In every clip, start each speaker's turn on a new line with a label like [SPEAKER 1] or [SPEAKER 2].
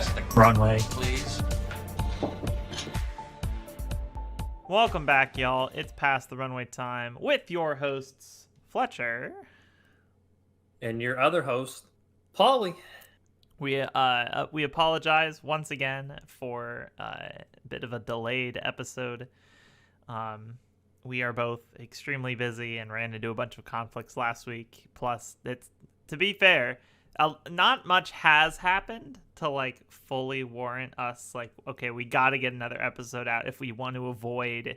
[SPEAKER 1] Past the
[SPEAKER 2] Runway.
[SPEAKER 1] please.
[SPEAKER 2] Welcome back, y'all. It's past the runway time with your hosts, Flechr.
[SPEAKER 3] And your other host, Pauli.
[SPEAKER 2] We apologize once again for a bit of a delayed episode. We are both extremely busy and ran into a bunch of conflicts last week. Plus, to be fair, not much has happened to fully warrant us okay, we got to get another episode out if we want to avoid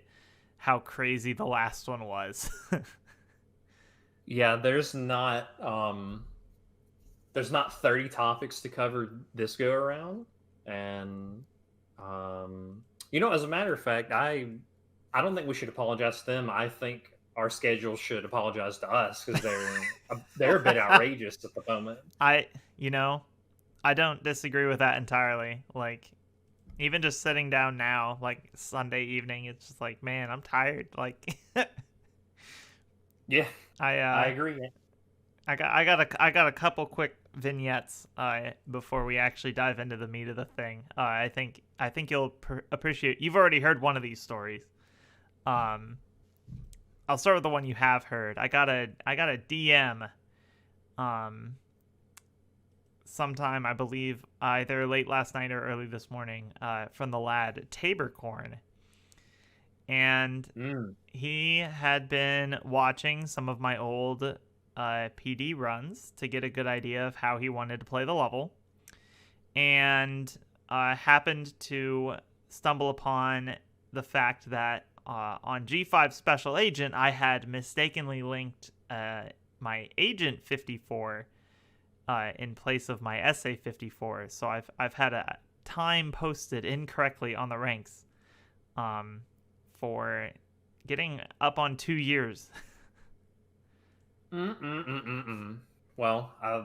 [SPEAKER 2] how crazy the last one was.
[SPEAKER 3] Yeah, there's not 30 topics to cover this go around, and as a matter of fact, I don't think we should apologize to them. I think our schedule should apologize to us because they're a bit outrageous at the moment.
[SPEAKER 2] I don't disagree with that entirely. Even just sitting down now, Sunday evening, it's just man, I'm tired.
[SPEAKER 3] Yeah, I agree.
[SPEAKER 2] I got a couple quick vignettes before we actually dive into the meat of the thing. I think you'll appreciate. You've already heard one of these stories. I'll start with the one you have heard. I got a DM sometime, I believe either late last night or early this morning from the lad Taborcorn. And he had been watching some of my old PD runs to get a good idea of how he wanted to play the level, and happened to stumble upon the fact that on G5 Special Agent, I had mistakenly linked my Agent 54 in place of my SA 54. So I've had a time posted incorrectly on the ranks for getting up on 2 years.
[SPEAKER 3] Well, I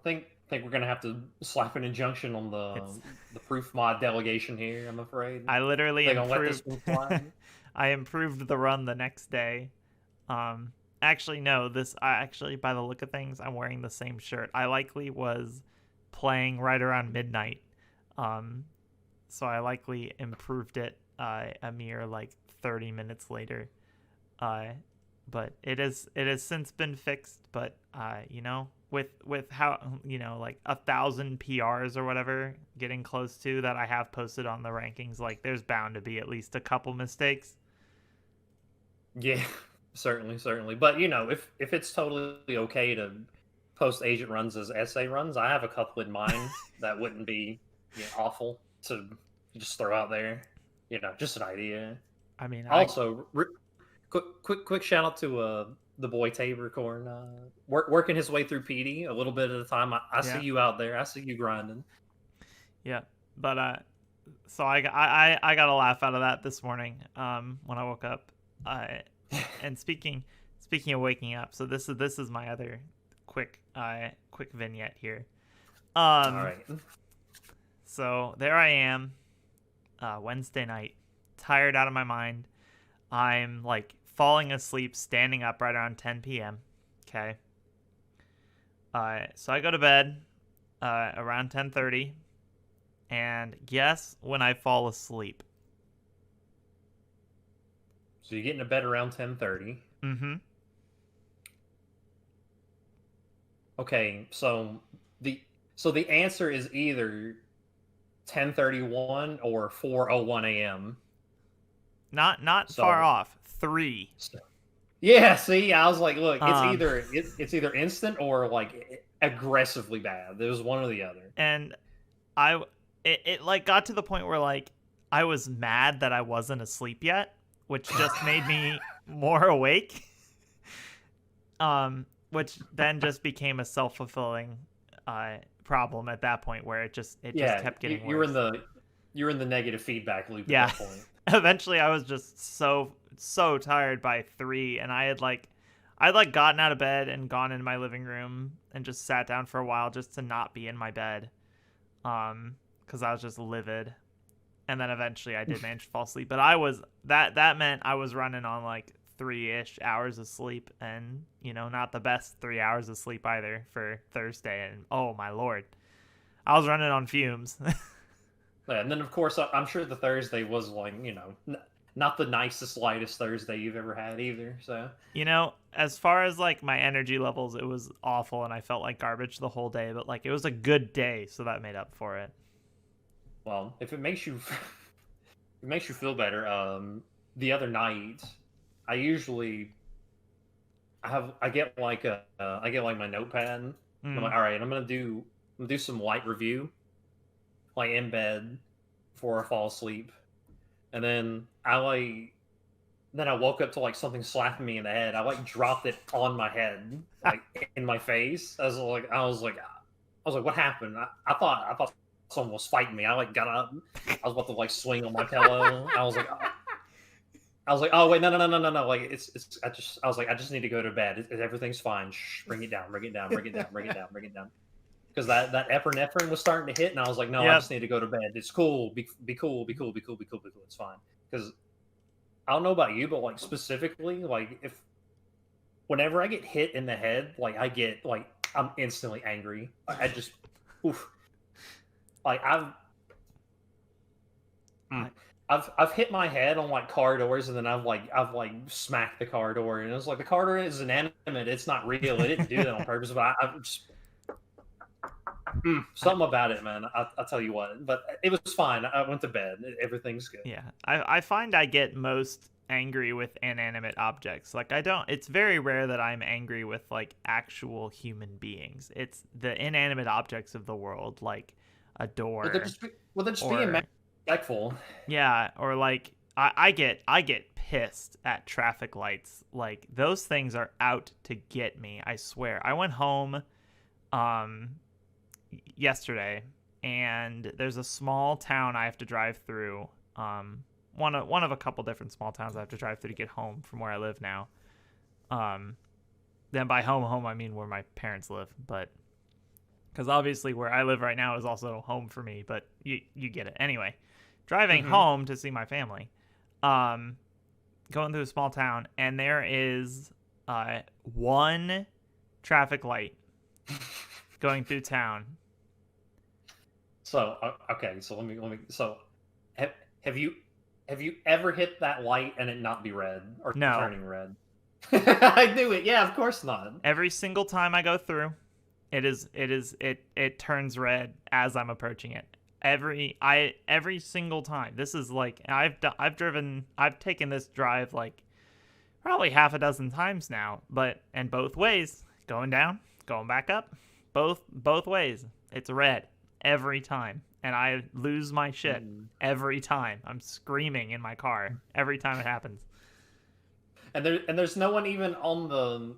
[SPEAKER 3] think we're gonna have to slap an injunction on the proof mod delegation here. I'm afraid.
[SPEAKER 2] I literally
[SPEAKER 3] improved.
[SPEAKER 2] I improved the run the next day. Actually, no. By the look of things, I'm wearing the same shirt. I likely was playing right around midnight, so I likely improved it a mere 30 minutes later. But it has since been fixed. But with how 1,000 PRs or whatever getting close to that I have posted on the rankings, there's bound to be at least a couple mistakes.
[SPEAKER 3] Yeah, certainly. But if it's totally okay to post agent runs as essay runs, I have a couple in mind that wouldn't be awful to just throw out there. Just an idea.
[SPEAKER 2] I mean,
[SPEAKER 3] also, quick shout out to the boy Taborcorn, working his way through PD a little bit at a time. I see you out there. I see you grinding.
[SPEAKER 2] Yeah, but so I got a laugh out of that this morning when I woke up. And speaking of waking up, so this is my other quick vignette here.
[SPEAKER 3] All right.
[SPEAKER 2] So there I am, Wednesday night, tired out of my mind. I'm falling asleep, standing up right around 10 p.m. Okay. So I go to bed around 10:30, and guess when I fall asleep.
[SPEAKER 3] So you get into bed around 10:30.
[SPEAKER 2] Mm-hmm.
[SPEAKER 3] Okay, so the answer is either 10:31 or 4:01 a.m.
[SPEAKER 2] Not far off. 3.
[SPEAKER 3] Yeah, see, I was like, look, it's either instant or aggressively bad. It was one or the other.
[SPEAKER 2] And it got to the point where I was mad that I wasn't asleep yet, which just made me more awake. Which then just became a self-fulfilling problem at that point, where it just kept getting worse.
[SPEAKER 3] You're in the negative feedback loop
[SPEAKER 2] Yeah.
[SPEAKER 3] at that point.
[SPEAKER 2] Eventually I was just so tired by 3, and I'd gotten out of bed and gone into my living room and just sat down for a while just to not be in my bed. Because I was just livid. And then eventually I did manage to fall asleep. But that meant I was running on 3-ish hours of sleep, and not the best 3 hours of sleep either for Thursday. And oh my lord, I was running on fumes.
[SPEAKER 3] Yeah, and then of course I'm sure the Thursday was like, not the nicest, lightest Thursday you've ever had either. So
[SPEAKER 2] As far as like my energy levels, it was awful, and I felt like garbage the whole day. But like it was a good day, so that made up for it.
[SPEAKER 3] well, if it makes you it makes you feel better, the other night I usually I get like I get like my notepad. And I'm like, all right, I'm gonna do some light review, like in bed before I fall asleep, and then I woke up to like something slapping me in the head. I like dropped it on my head, like in my face. I was like, what happened? I thought someone was fighting me. I like got up. I was about to like swing on my pillow. I was like, oh wait, no. Like I was like, I just need to go to bed. Everything's fine. Shh, bring it down. Bring it down. Because that epinephrine was starting to hit, and I was like, no, I just need to go to bed. It's cool. Be cool. It's fine. Because I don't know about you, but like specifically, like whenever I get hit in the head, like I'm instantly angry. I just, oof. Like I've hit my head on like car doors, and then I've smacked the car door, and it's like the car door is inanimate. It's not real. It didn't do that on purpose, but I've just something about it, man. I'll tell you what. But it was fine. I went to bed. Everything's good.
[SPEAKER 2] Yeah, I find I get most angry with inanimate objects. Like it's very rare that I'm angry with like actual human beings. It's the inanimate objects of the world, like a door.
[SPEAKER 3] Well, they're just being respectful.
[SPEAKER 2] Yeah, or like I get pissed at traffic lights. Like those things are out to get me. I swear. I went home yesterday, and there's a small town I have to drive through. One of a couple different small towns I have to drive through to get home from where I live now. Then by home I mean where my parents live, but because obviously where I live right now is also home for me, but you get it. Anyway, driving home to see my family, going through a small town, and there is one traffic light going through town.
[SPEAKER 3] So okay, so let me. So have you ever hit that light and it not be red or turning red? I knew it. Yeah, of course not.
[SPEAKER 2] Every single time I go through, it turns red as I'm approaching it. Every single time. This is like I've taken this drive like probably half a dozen times now, and both ways, going down, going back up, both ways. It's red every time, and I lose my shit every time. I'm screaming in my car every time it happens.
[SPEAKER 3] And there's no one even on the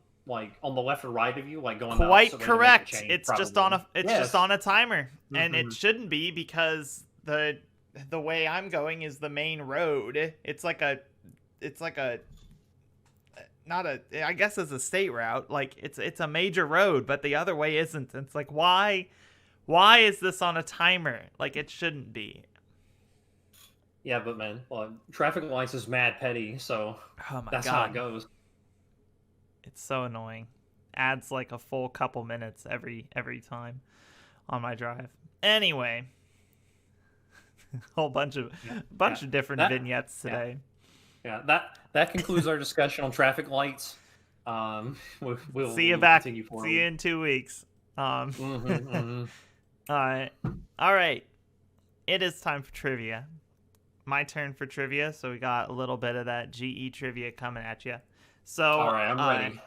[SPEAKER 3] left or right of you, like going
[SPEAKER 2] quite correct. It's just on a timer, and it shouldn't be, because the way I'm going is the main road. It's like a not a, I guess it's a state route. Like it's a major road, but the other way isn't. It's like, why is this on a timer? Like it shouldn't be.
[SPEAKER 3] Yeah, but man, traffic lights is mad petty, so that's how it goes.
[SPEAKER 2] It's so annoying. Adds like a full couple minutes every time on my drive. Anyway, whole bunch of different vignettes today.
[SPEAKER 3] Yeah, that concludes our discussion on traffic lights. We'll
[SPEAKER 2] see you back. See you in 2 weeks. All right. It is time for trivia. My turn for trivia. So we got a little bit of that GE trivia coming at you. So,
[SPEAKER 3] all right, I'm ready.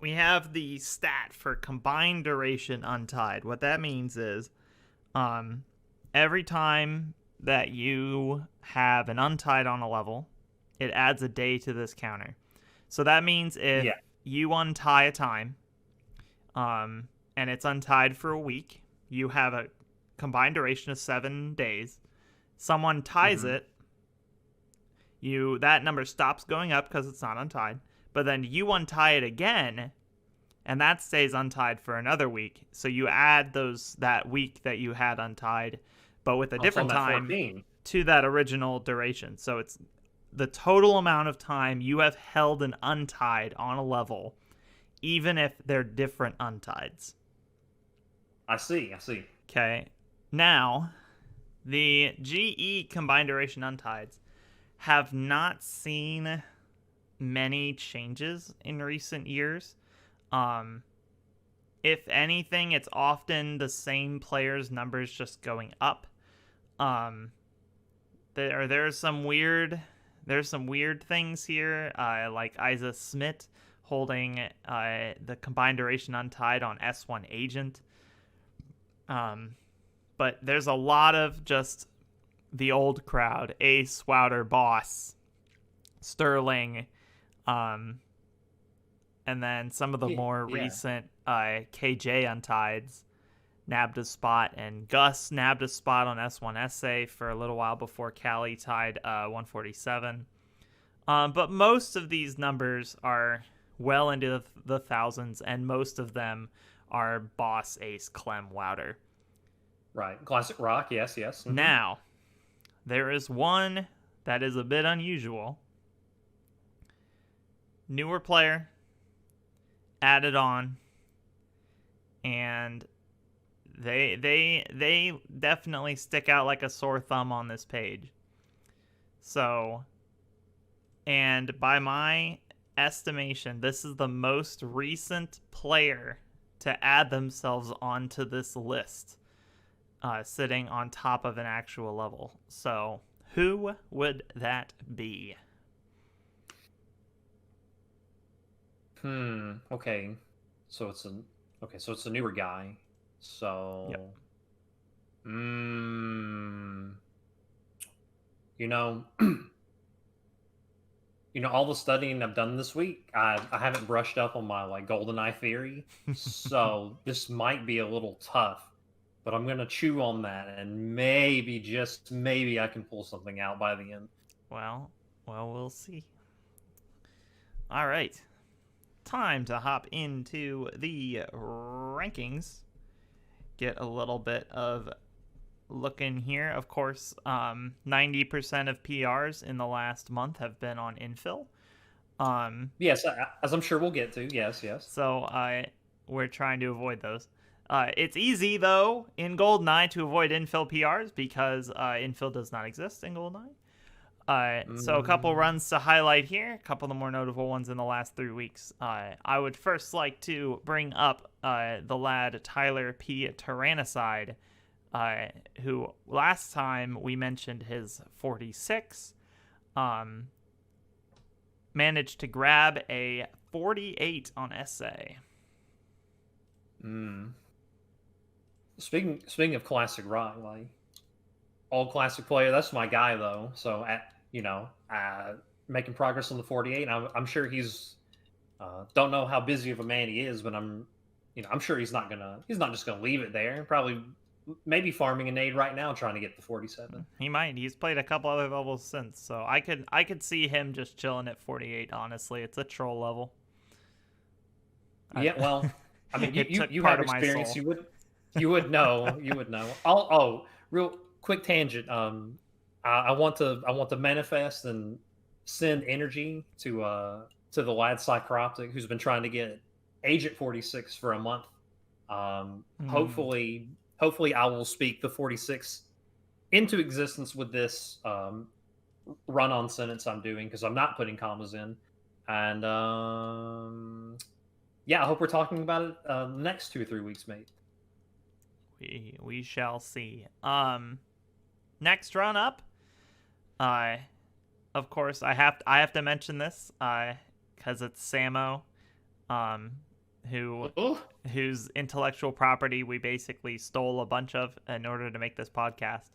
[SPEAKER 2] We have the stat for combined duration untied. What that means is, every time that you have an untied on a level, it adds a day to this counter. So that means if you untie a time, and it's untied for a week, you have a combined duration of 7 days. Someone ties it. That number stops going up because it's not untied, but then you untie it again, and that stays untied for another week. So you add that week that you had untied, but with a different time
[SPEAKER 3] 14.
[SPEAKER 2] To that original duration. So it's the total amount of time you have held an untied on a level, even if they're different untieds.
[SPEAKER 3] I see.
[SPEAKER 2] Okay. Now, the GE combined duration untieds have not seen many changes in recent years. If anything, it's often the same players' numbers just going up. There's some weird things here, like Isa Smith holding the combined duration untied on S1 Agent. But there's a lot of just the old crowd: Ace, Wouter, Boss, Sterling, and then some of the more recent KJ untieds nabbed a spot, and Gus nabbed a spot on S1 SA for a little while before Callie tied 147. But most of these numbers are well into the thousands, and most of them are Boss, Ace, Clem, Wouter.
[SPEAKER 3] Right. Classic rock, yes. Mm-hmm.
[SPEAKER 2] Now, there is one that is a bit unusual. Newer player, added on, and they definitely stick out like a sore thumb on this page. So, and by my estimation, this is the most recent player to add themselves onto this list, sitting on top of an actual level. So, who would that be?
[SPEAKER 3] Okay. So it's a newer guy. So,
[SPEAKER 2] yep.
[SPEAKER 3] All the studying I've done this week, I haven't brushed up on my GoldenEye theory, so this might be a little tough. But I'm gonna chew on that, and maybe, just maybe, I can pull something out by the end.
[SPEAKER 2] Well, we'll see. All right, time to hop into the rankings. Get a little bit of look in here. Of course, 90% of PRs in the last month have been on infill.
[SPEAKER 3] Yes, as I'm sure we'll get to. Yes.
[SPEAKER 2] So we're trying to avoid those. It's easy, though, in GoldenEye to avoid infill PRs because infill does not exist in GoldenEye. So a couple runs to highlight here, a couple of the more notable ones in the last 3 weeks. I would first like to bring up the lad Tyler P. Tyrannicide, who last time we mentioned his 46, managed to grab a 48 on SA.
[SPEAKER 3] Speaking of classic rock, all classic player, that's my guy though. So making progress on the 48. I'm sure he's don't know how busy of a man he is, but I'm sure he's not just gonna leave it there. Probably maybe farming a nade right now, trying to get the 47.
[SPEAKER 2] He might. He's played a couple other levels since, so I could see him just chilling at 48. Honestly, it's a troll level.
[SPEAKER 3] Yeah, well, I mean, you have experience. You would know. You would know. Oh, real quick tangent. I want to manifest and send energy to the lad Psychroptic, who's been trying to get Agent 46 for a month. Hopefully I will speak the 46 into existence with this run-on sentence I'm doing, because I'm not putting commas in. And I hope we're talking about it the next 2 or 3 weeks, mate.
[SPEAKER 2] We shall see. Next run up, of course I have to mention this because it's Samo, whose intellectual property we basically stole a bunch of in order to make this podcast,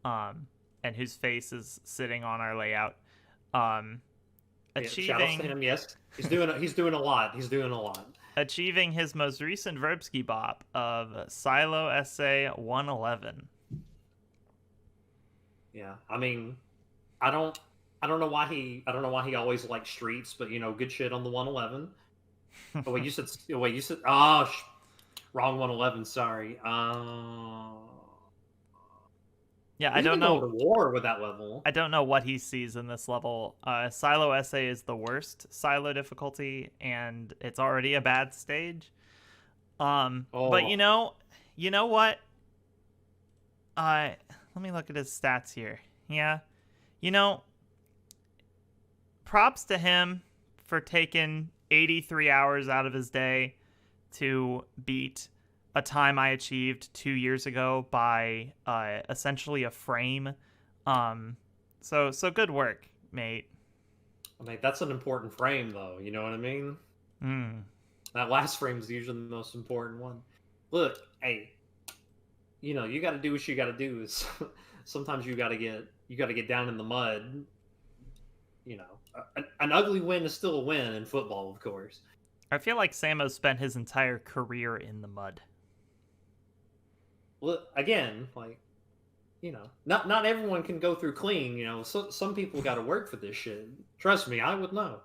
[SPEAKER 2] and whose face is sitting on our layout.
[SPEAKER 3] Achieving, shout out to him. Yes, he's doing a lot. He's doing a lot.
[SPEAKER 2] Achieving his most recent Verbsky bop of Silo SA 111.
[SPEAKER 3] Yeah, I mean, I don't know why he always likes streets, but good shit on the 111. Oh wait, you said wrong 111. Sorry.
[SPEAKER 2] Yeah, I don't know.
[SPEAKER 3] To war with that level.
[SPEAKER 2] I don't know what he sees in this level. Silo SA is the worst Silo difficulty, and it's already a bad stage. But you know what? Let me look at his stats here. Yeah. You know, props to him for taking 83 hours out of his day to beat a time I achieved 2 years ago by essentially a frame. So good work, mate.
[SPEAKER 3] I mean, that's an important frame, though. You know what I mean? That last frame is usually the most important one. Look, hey, you know, you got to do what you got to do. Is sometimes you got to get down in the mud. You know, an ugly win is still a win in football, of course.
[SPEAKER 2] I feel like Samo spent his entire career in the mud.
[SPEAKER 3] Well, again, like, you know, not everyone can go through clean. You know, some people got to work for this shit. Trust me, I would know.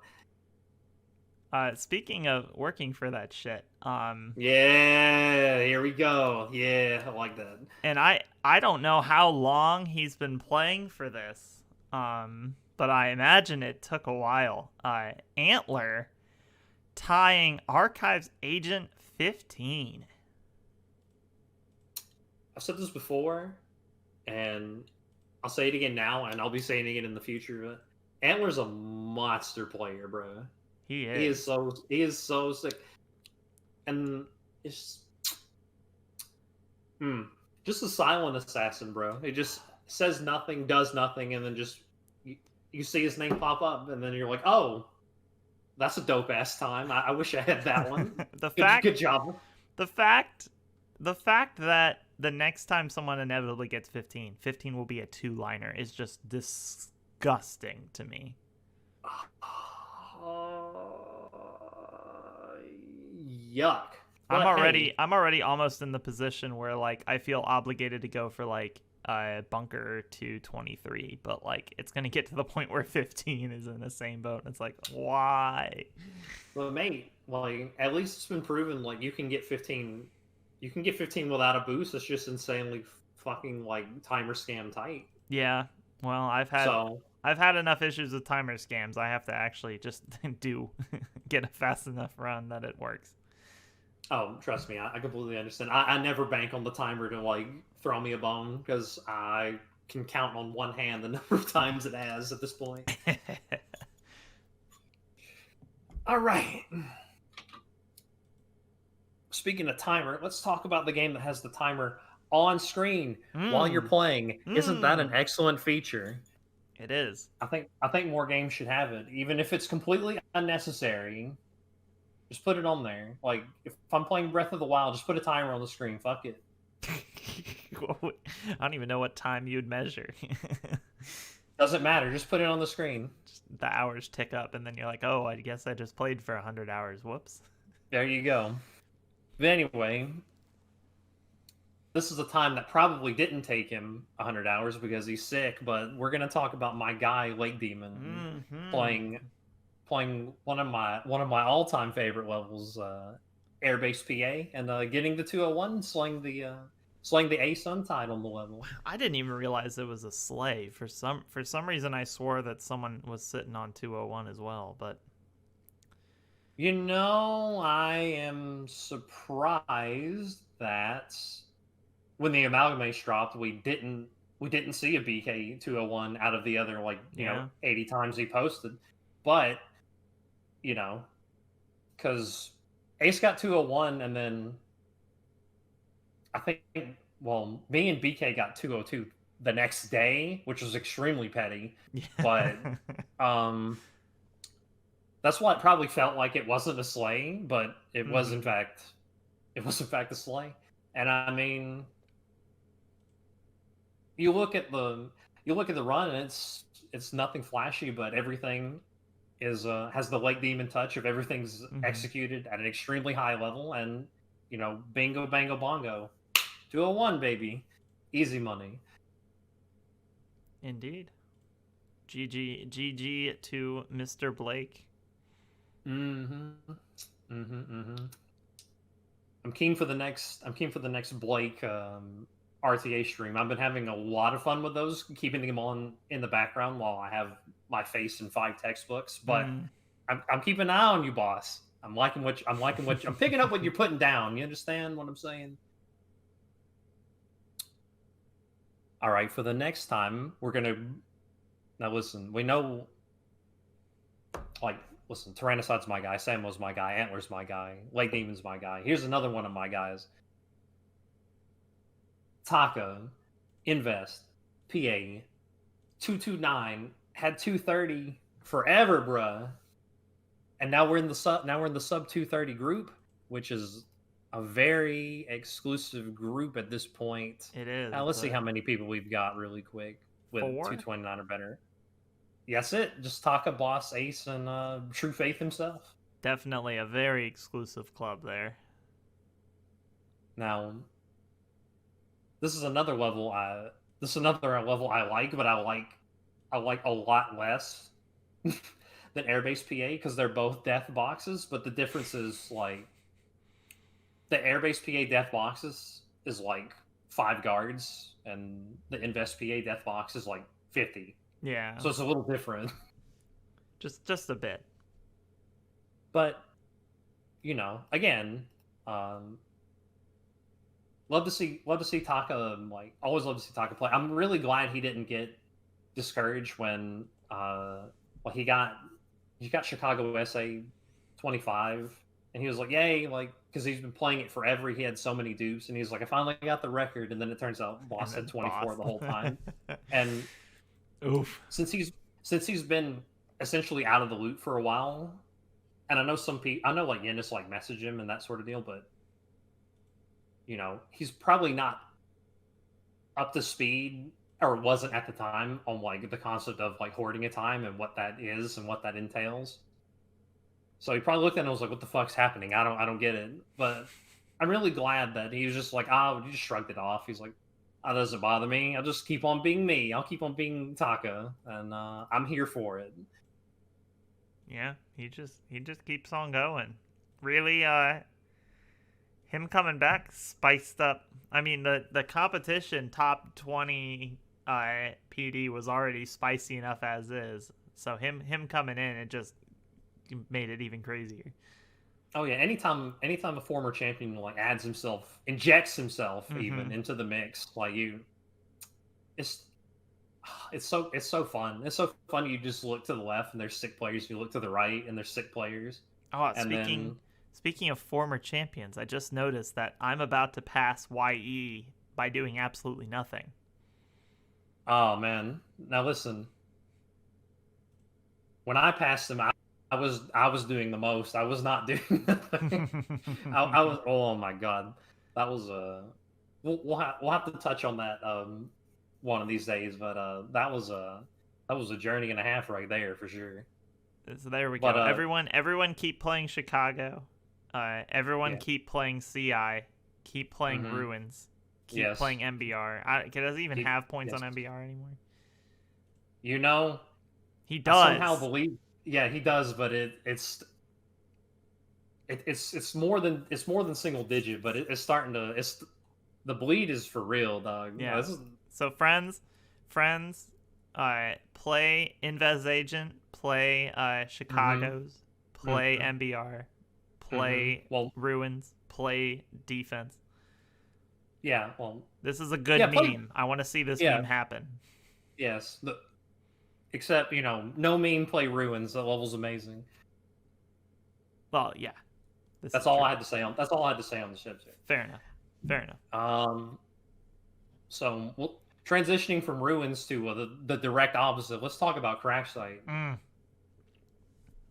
[SPEAKER 2] Speaking of working for that shit,
[SPEAKER 3] yeah, here we go. Yeah, I like that.
[SPEAKER 2] And I don't know how long he's been playing for this, but I imagine it took a while. Antler tying Archives Agent 15.
[SPEAKER 3] I've said this before, and I'll say it again now, and I'll be saying it again in the future. But Antler's a monster player, bro.
[SPEAKER 2] He is.
[SPEAKER 3] He is so sick, and it's just a silent assassin, bro. It just says nothing, does nothing, and then just you see his name pop up, and then you're like, oh, that's a dope ass time. I wish I had that one. Good job.
[SPEAKER 2] The fact that the next time someone inevitably gets 15 will be a 2-liner is just disgusting to me.
[SPEAKER 3] Yuck.
[SPEAKER 2] I'm already almost in the position where like I feel obligated to go for like bunker to 23, but like it's gonna get to the point where 15 is in the same boat, and it's like, why?
[SPEAKER 3] Well, mate, like at least it's been proven like you can get 15 without a boost. It's just insanely fucking like timer scam tight.
[SPEAKER 2] Yeah. Well, I've had enough issues with timer scams. I have to actually just get a fast enough run that it works.
[SPEAKER 3] Oh, trust me, I completely understand. I never bank on the timer to like throw me a bone because I can count on one hand the number of times it has at this point. All right. Speaking of timer, let's talk about the game that has the timer on screen while you're playing. Isn't that an excellent feature?
[SPEAKER 2] It is.
[SPEAKER 3] I think more games should have it, even if it's completely unnecessary. Just put it on there. Like, if I'm playing Breath of the Wild, just put a timer on the screen. Fuck it.
[SPEAKER 2] I don't even know what time you'd measure.
[SPEAKER 3] Doesn't matter. Just put it on the screen.
[SPEAKER 2] Just the hours tick up, and then you're like, oh, I guess I just played for 100 hours. Whoops.
[SPEAKER 3] There you go. But anyway, this is a time that probably didn't take him 100 hours because he's sick, but we're going to talk about my guy, Lake Demon, playing one of my all-time favorite levels, Airbase PA, and getting the 201, slaying the ace untied on the level.
[SPEAKER 2] I didn't even realize it was a sleigh. For some reason, I swore that someone was sitting on 201 as well, but
[SPEAKER 3] you know, I am surprised that when the amalgamates dropped, we didn't see a BK 201 out of the other you know 80 times he posted, but you know, because Ace got 201, and then I think, well, me and BK got 202 the next day, which was extremely petty. But that's why it probably felt like it wasn't a sleigh, but it was in fact a sleigh. And I mean, you look at the run, and it's nothing flashy, but everything is has the Lake Demon touch of everything's executed at an extremely high level, and you know, bingo bango bongo, 201 baby, easy money.
[SPEAKER 2] Indeed. GG to Mr. Blake.
[SPEAKER 3] I'm keen for the next Blake RTA stream. I've been having a lot of fun with those, keeping them on in the background while I have my face in 5 textbooks. But I'm keeping an eye on you, boss. I'm picking up what you're putting down. You understand what I'm saying? All right, for the next time, we're gonna now listen. We know, like, listen, Tyrannosaur's my guy, Samo's my guy, Antler's my guy, Lake Demon's my guy. Here's another one of my guys. Taka, Invest, PA, 229, had 230 forever, bruh. And now we're in the sub 230 group, which is a very exclusive group at this point.
[SPEAKER 2] It is.
[SPEAKER 3] Now let's see how many people we've got really quick with 229 or better. Yes, just Taka, Boss, Ace, and True Faith himself.
[SPEAKER 2] Definitely a very exclusive club there.
[SPEAKER 3] Now, this is another level I like, but I like a lot less than Airbase PA because they're both death boxes. But the difference is like the Airbase PA death boxes is like 5 guards, and the Invest PA death box is like 50.
[SPEAKER 2] Yeah.
[SPEAKER 3] So it's a little different.
[SPEAKER 2] Just a bit.
[SPEAKER 3] But again, love to see Taka. Like, always love to see Taka play. I'm really glad he didn't get discouraged when he got Chicago SA 25, and he was like, yay, like, because he's been playing it forever. He had so many dupes, and he's like, I finally got the record. And then it turns out Boss had 24 the whole time. And
[SPEAKER 2] oof.
[SPEAKER 3] Since he's been essentially out of the loop for a while, and I know like Yennis like message him and that sort of deal, but he's probably not up to speed, or wasn't at the time, on like the concept of like hoarding a time and what that is and what that entails. So he probably looked at it and was like, what the fuck's happening? I don't get it. But I'm really glad that he was just like, he just shrugged it off. He's like, that doesn't bother me. I'll just keep on being me. I'll keep on being Taka, and I'm here for it.
[SPEAKER 2] Yeah, he just keeps on going. Really, him coming back spiced up. I mean, the competition top 20 PD was already spicy enough as is. So him coming in, it just made it even crazier.
[SPEAKER 3] Oh yeah, anytime a former champion like injects himself even into the mix, like it's so fun. It's so fun. You just look to the left and there's sick players. You look to the right and there's sick players.
[SPEAKER 2] Oh, speaking of former champions, I just noticed that I'm about to pass YE by doing absolutely nothing.
[SPEAKER 3] Oh man, now listen. When I passed him, I was doing the most. I was not doing nothing. I was. Oh my god, that was we'll have to touch on that one of these days. But that was a journey and a half right there for sure.
[SPEAKER 2] So there we go. Everyone keep playing Chicago. Everyone keep playing CI. Keep playing Ruins. Keep playing MBR. Does he even have points on MBR anymore? He does.
[SPEAKER 3] I somehow believe. Yeah, he does, but it's more than single digit, but it's starting to. The bleed is for real, dog.
[SPEAKER 2] Yeah. So friends, play Invest Agent, play Chicago's, play MBR, play Ruins, play defense.
[SPEAKER 3] Yeah, well,
[SPEAKER 2] this is a good meme. I want to see this meme happen.
[SPEAKER 3] Yes, except no meme play Ruins. That level's amazing.
[SPEAKER 2] Well, yeah.
[SPEAKER 3] That's all I had to say on the ships here.
[SPEAKER 2] Fair enough.
[SPEAKER 3] So transitioning from Ruins to the direct opposite. Let's talk about Crash Site.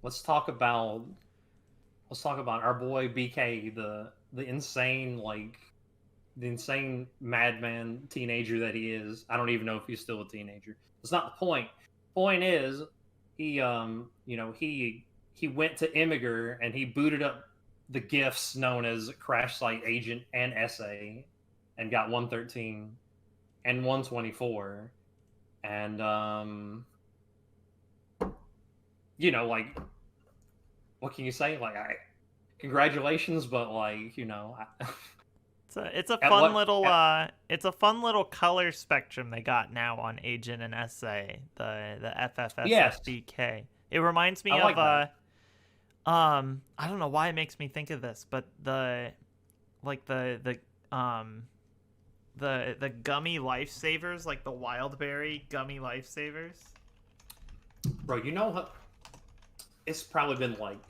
[SPEAKER 3] Let's talk about our boy BK, the insane madman teenager that he is. I don't even know if he's still a teenager. It's not the point. Point is, he went to Imgur and he booted up the gifts known as Crash Site Agent and SA, and got 113 and 124, and what can you say? Congratulations, but
[SPEAKER 2] it's a fun little color spectrum they got now on Agent and SA, the FFSBK. It reminds me of I don't know why it makes me think of this, but the gummy lifesavers, like the wild berry gummy lifesavers.
[SPEAKER 3] Bro, you know what? It's probably been like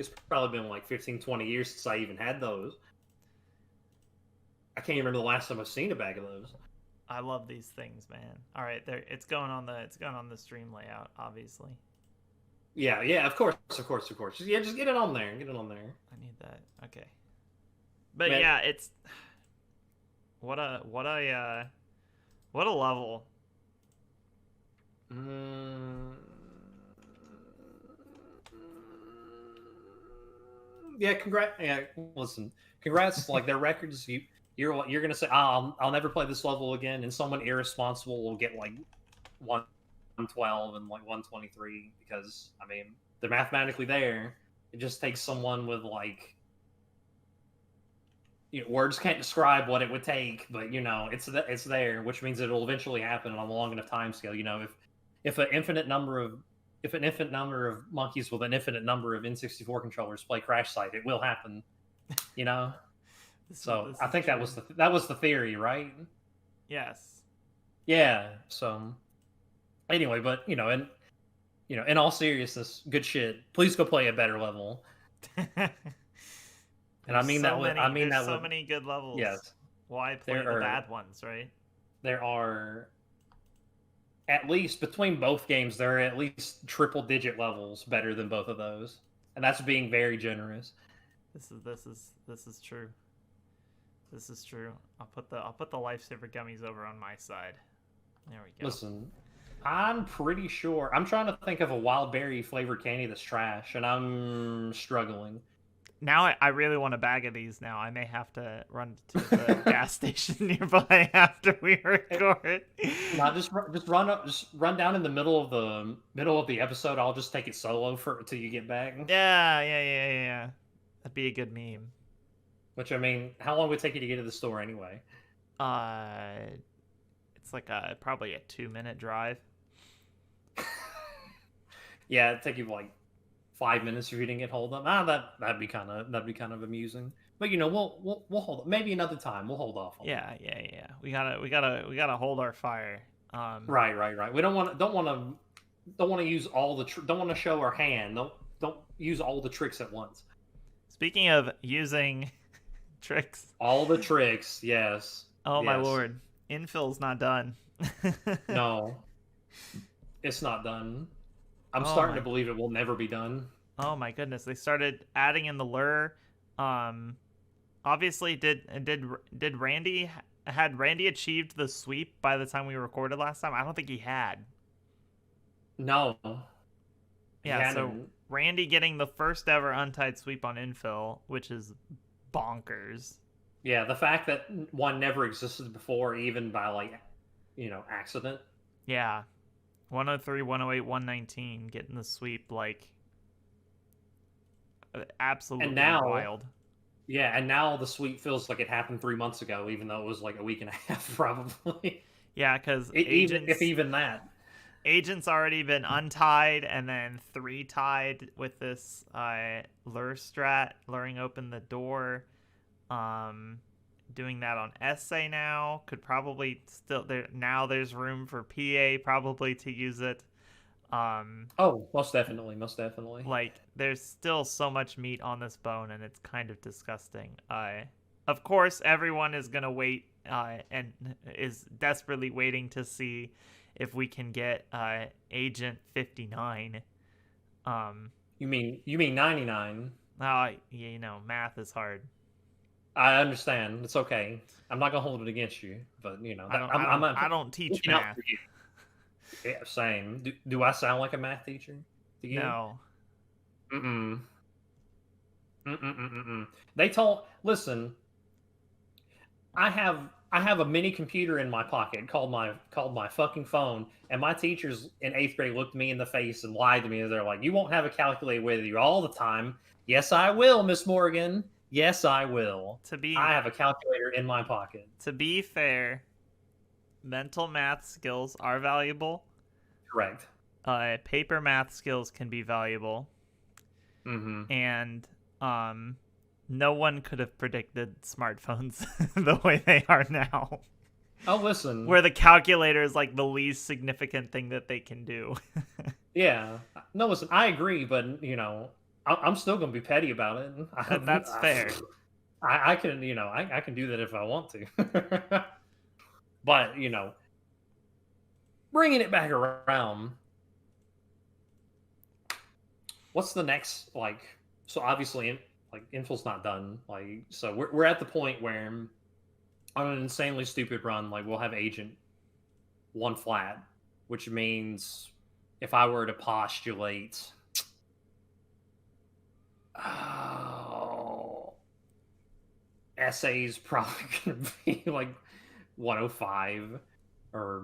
[SPEAKER 3] 15, 20 years since I even had those. I can't even remember the last time I've seen a bag of those.
[SPEAKER 2] I love these things, man. All right, there. It's going on the stream layout, obviously.
[SPEAKER 3] Yeah, of course. Yeah, just get it on there. Get it on there.
[SPEAKER 2] I need that. Okay. But
[SPEAKER 3] Man.
[SPEAKER 2] yeah, it's what a level.
[SPEAKER 3] Yeah, congrats. Yeah, listen, congrats. Like their records, you're gonna say, oh, I'll never play this level again, and someone irresponsible will get like 112 and like 123 because I mean they're mathematically there. It just takes someone with like, words can't describe what it would take, but it's there, which means it'll eventually happen on a long enough time scale. If an infinite number of monkeys with an infinite number of N64 controllers play Crash Site, it will happen. So I think that was the theory, right?
[SPEAKER 2] Yes.
[SPEAKER 3] Yeah. So anyway, but in all seriousness, good shit. Please go play a better level. And I mean so
[SPEAKER 2] many good levels.
[SPEAKER 3] Yes.
[SPEAKER 2] Why play the bad ones, right?
[SPEAKER 3] There are at least between both games, there are at least triple-digit levels better than both of those, and that's being very generous.
[SPEAKER 2] This is true. This is true. I'll put the lifesaver gummies over on my side. There we go.
[SPEAKER 3] Listen, I'm pretty sure. I'm trying to think of a wild berry flavored candy that's trash, and I'm struggling.
[SPEAKER 2] Now I really want a bag of these. Now I may have to run to the gas station nearby after we record.
[SPEAKER 3] No, just run down in the middle of the episode. I'll just take it solo until you get back.
[SPEAKER 2] Yeah. That'd be a good meme.
[SPEAKER 3] Which I mean, how long would it take you to get to the store anyway?
[SPEAKER 2] It's like probably a 2-minute drive.
[SPEAKER 3] Yeah, it'd take you like 5 minutes if you didn't get hold of them. That'd be kind of amusing. But we'll hold up. Maybe another time. We'll hold off on
[SPEAKER 2] Yeah. We gotta hold our fire.
[SPEAKER 3] Right. We don't want to use all the don't want to show our hand. Don't use all the tricks at once.
[SPEAKER 2] Speaking of using tricks.
[SPEAKER 3] All the tricks, yes.
[SPEAKER 2] Oh my lord. Infill's not done.
[SPEAKER 3] No. It's not done. I'm starting to believe it will never be done.
[SPEAKER 2] Oh my goodness! They started adding in the lure. Obviously, did Randy achieved the sweep by the time we recorded last time? I don't think he had.
[SPEAKER 3] No.
[SPEAKER 2] Yeah. So Randy getting the first ever untied sweep on Infill, which is bonkers.
[SPEAKER 3] Yeah, the fact that one never existed before, even by accident.
[SPEAKER 2] Yeah. 103, 108, 119 getting the sweep, like absolutely wild.
[SPEAKER 3] Yeah, and now the sweep feels like it happened 3 months ago, even though it was like a week and a half, probably.
[SPEAKER 2] Yeah, because
[SPEAKER 3] even that.
[SPEAKER 2] Agent's already been untied and then 3-tied with this lure strat, luring open the door. Doing that on essay now could probably still there's room for PA probably to use it.
[SPEAKER 3] Oh, most definitely.
[SPEAKER 2] Like there's still so much meat on this bone and it's kind of disgusting. Of course everyone is gonna wait and is desperately waiting to see if we can get Agent 59.
[SPEAKER 3] You mean 99?
[SPEAKER 2] Math is hard.
[SPEAKER 3] I understand. It's okay. I'm not gonna hold it against you, but
[SPEAKER 2] I don't teach math.
[SPEAKER 3] Yeah, same. Do I sound like a math teacher to you?
[SPEAKER 2] No.
[SPEAKER 3] Listen. I have a mini computer in my pocket called my fucking phone, and my teachers in 8th grade looked me in the face and lied to me. They're like, "You won't have a calculator with you all the time." Yes, I will, Miss Morgan. Yes, I will. I have a calculator in my pocket.
[SPEAKER 2] To be fair, mental math skills are valuable.
[SPEAKER 3] Correct.
[SPEAKER 2] Paper math skills can be valuable.
[SPEAKER 3] Mm-hmm.
[SPEAKER 2] And no one could have predicted smartphones the way they are now.
[SPEAKER 3] Oh, listen.
[SPEAKER 2] Where the calculator is like the least significant thing that they can do.
[SPEAKER 3] Yeah. No, listen, I agree, but, I'm still going to be petty about it.
[SPEAKER 2] That's fair.
[SPEAKER 3] I can, I can do that if I want to. But, bringing it back around, what's the next, so obviously, infill's not done. So we're at the point where on an insanely stupid run, we'll have agent 1 flat, which means if I were to postulate, essays probably going to be 105 or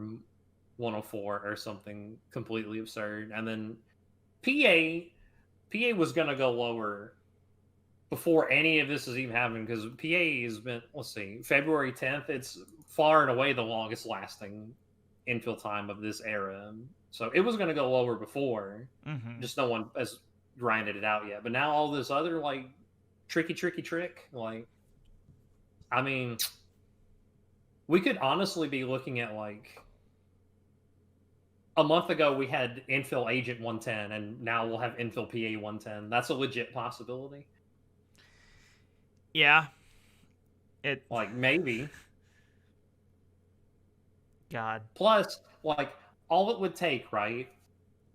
[SPEAKER 3] 104 or something completely absurd. And then PA was going to go lower before any of this is even happening, because PA has been, let's see, February 10th. It's far and away the longest lasting infill time of this era. So it was going to go lower before. Just no one has grinded it out yet. But now all this other tricky trick, I mean, we could honestly be looking at a month ago we had infill agent 110, and now we'll have infill PA 110. That's a legit possibility.
[SPEAKER 2] Yeah.
[SPEAKER 3] Maybe.
[SPEAKER 2] God.
[SPEAKER 3] Plus, all it would take, right?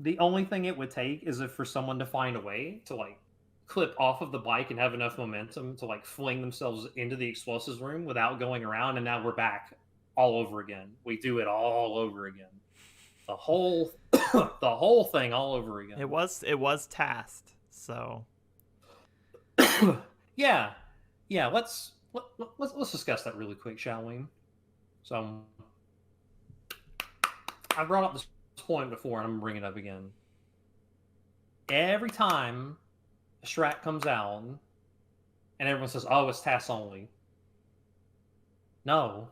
[SPEAKER 3] The only thing it would take is for someone to find a way to clip off of the bike and have enough momentum to fling themselves into the explosives room without going around, and now we're back all over again. We do it all over again. The whole the whole thing all over again.
[SPEAKER 2] It was tasked, so
[SPEAKER 3] yeah. Let's discuss that really quick, shall we? So I brought up this point before, and I'm gonna bring it up again. Every time a strat comes out, and everyone says, "Oh, it's task only." No.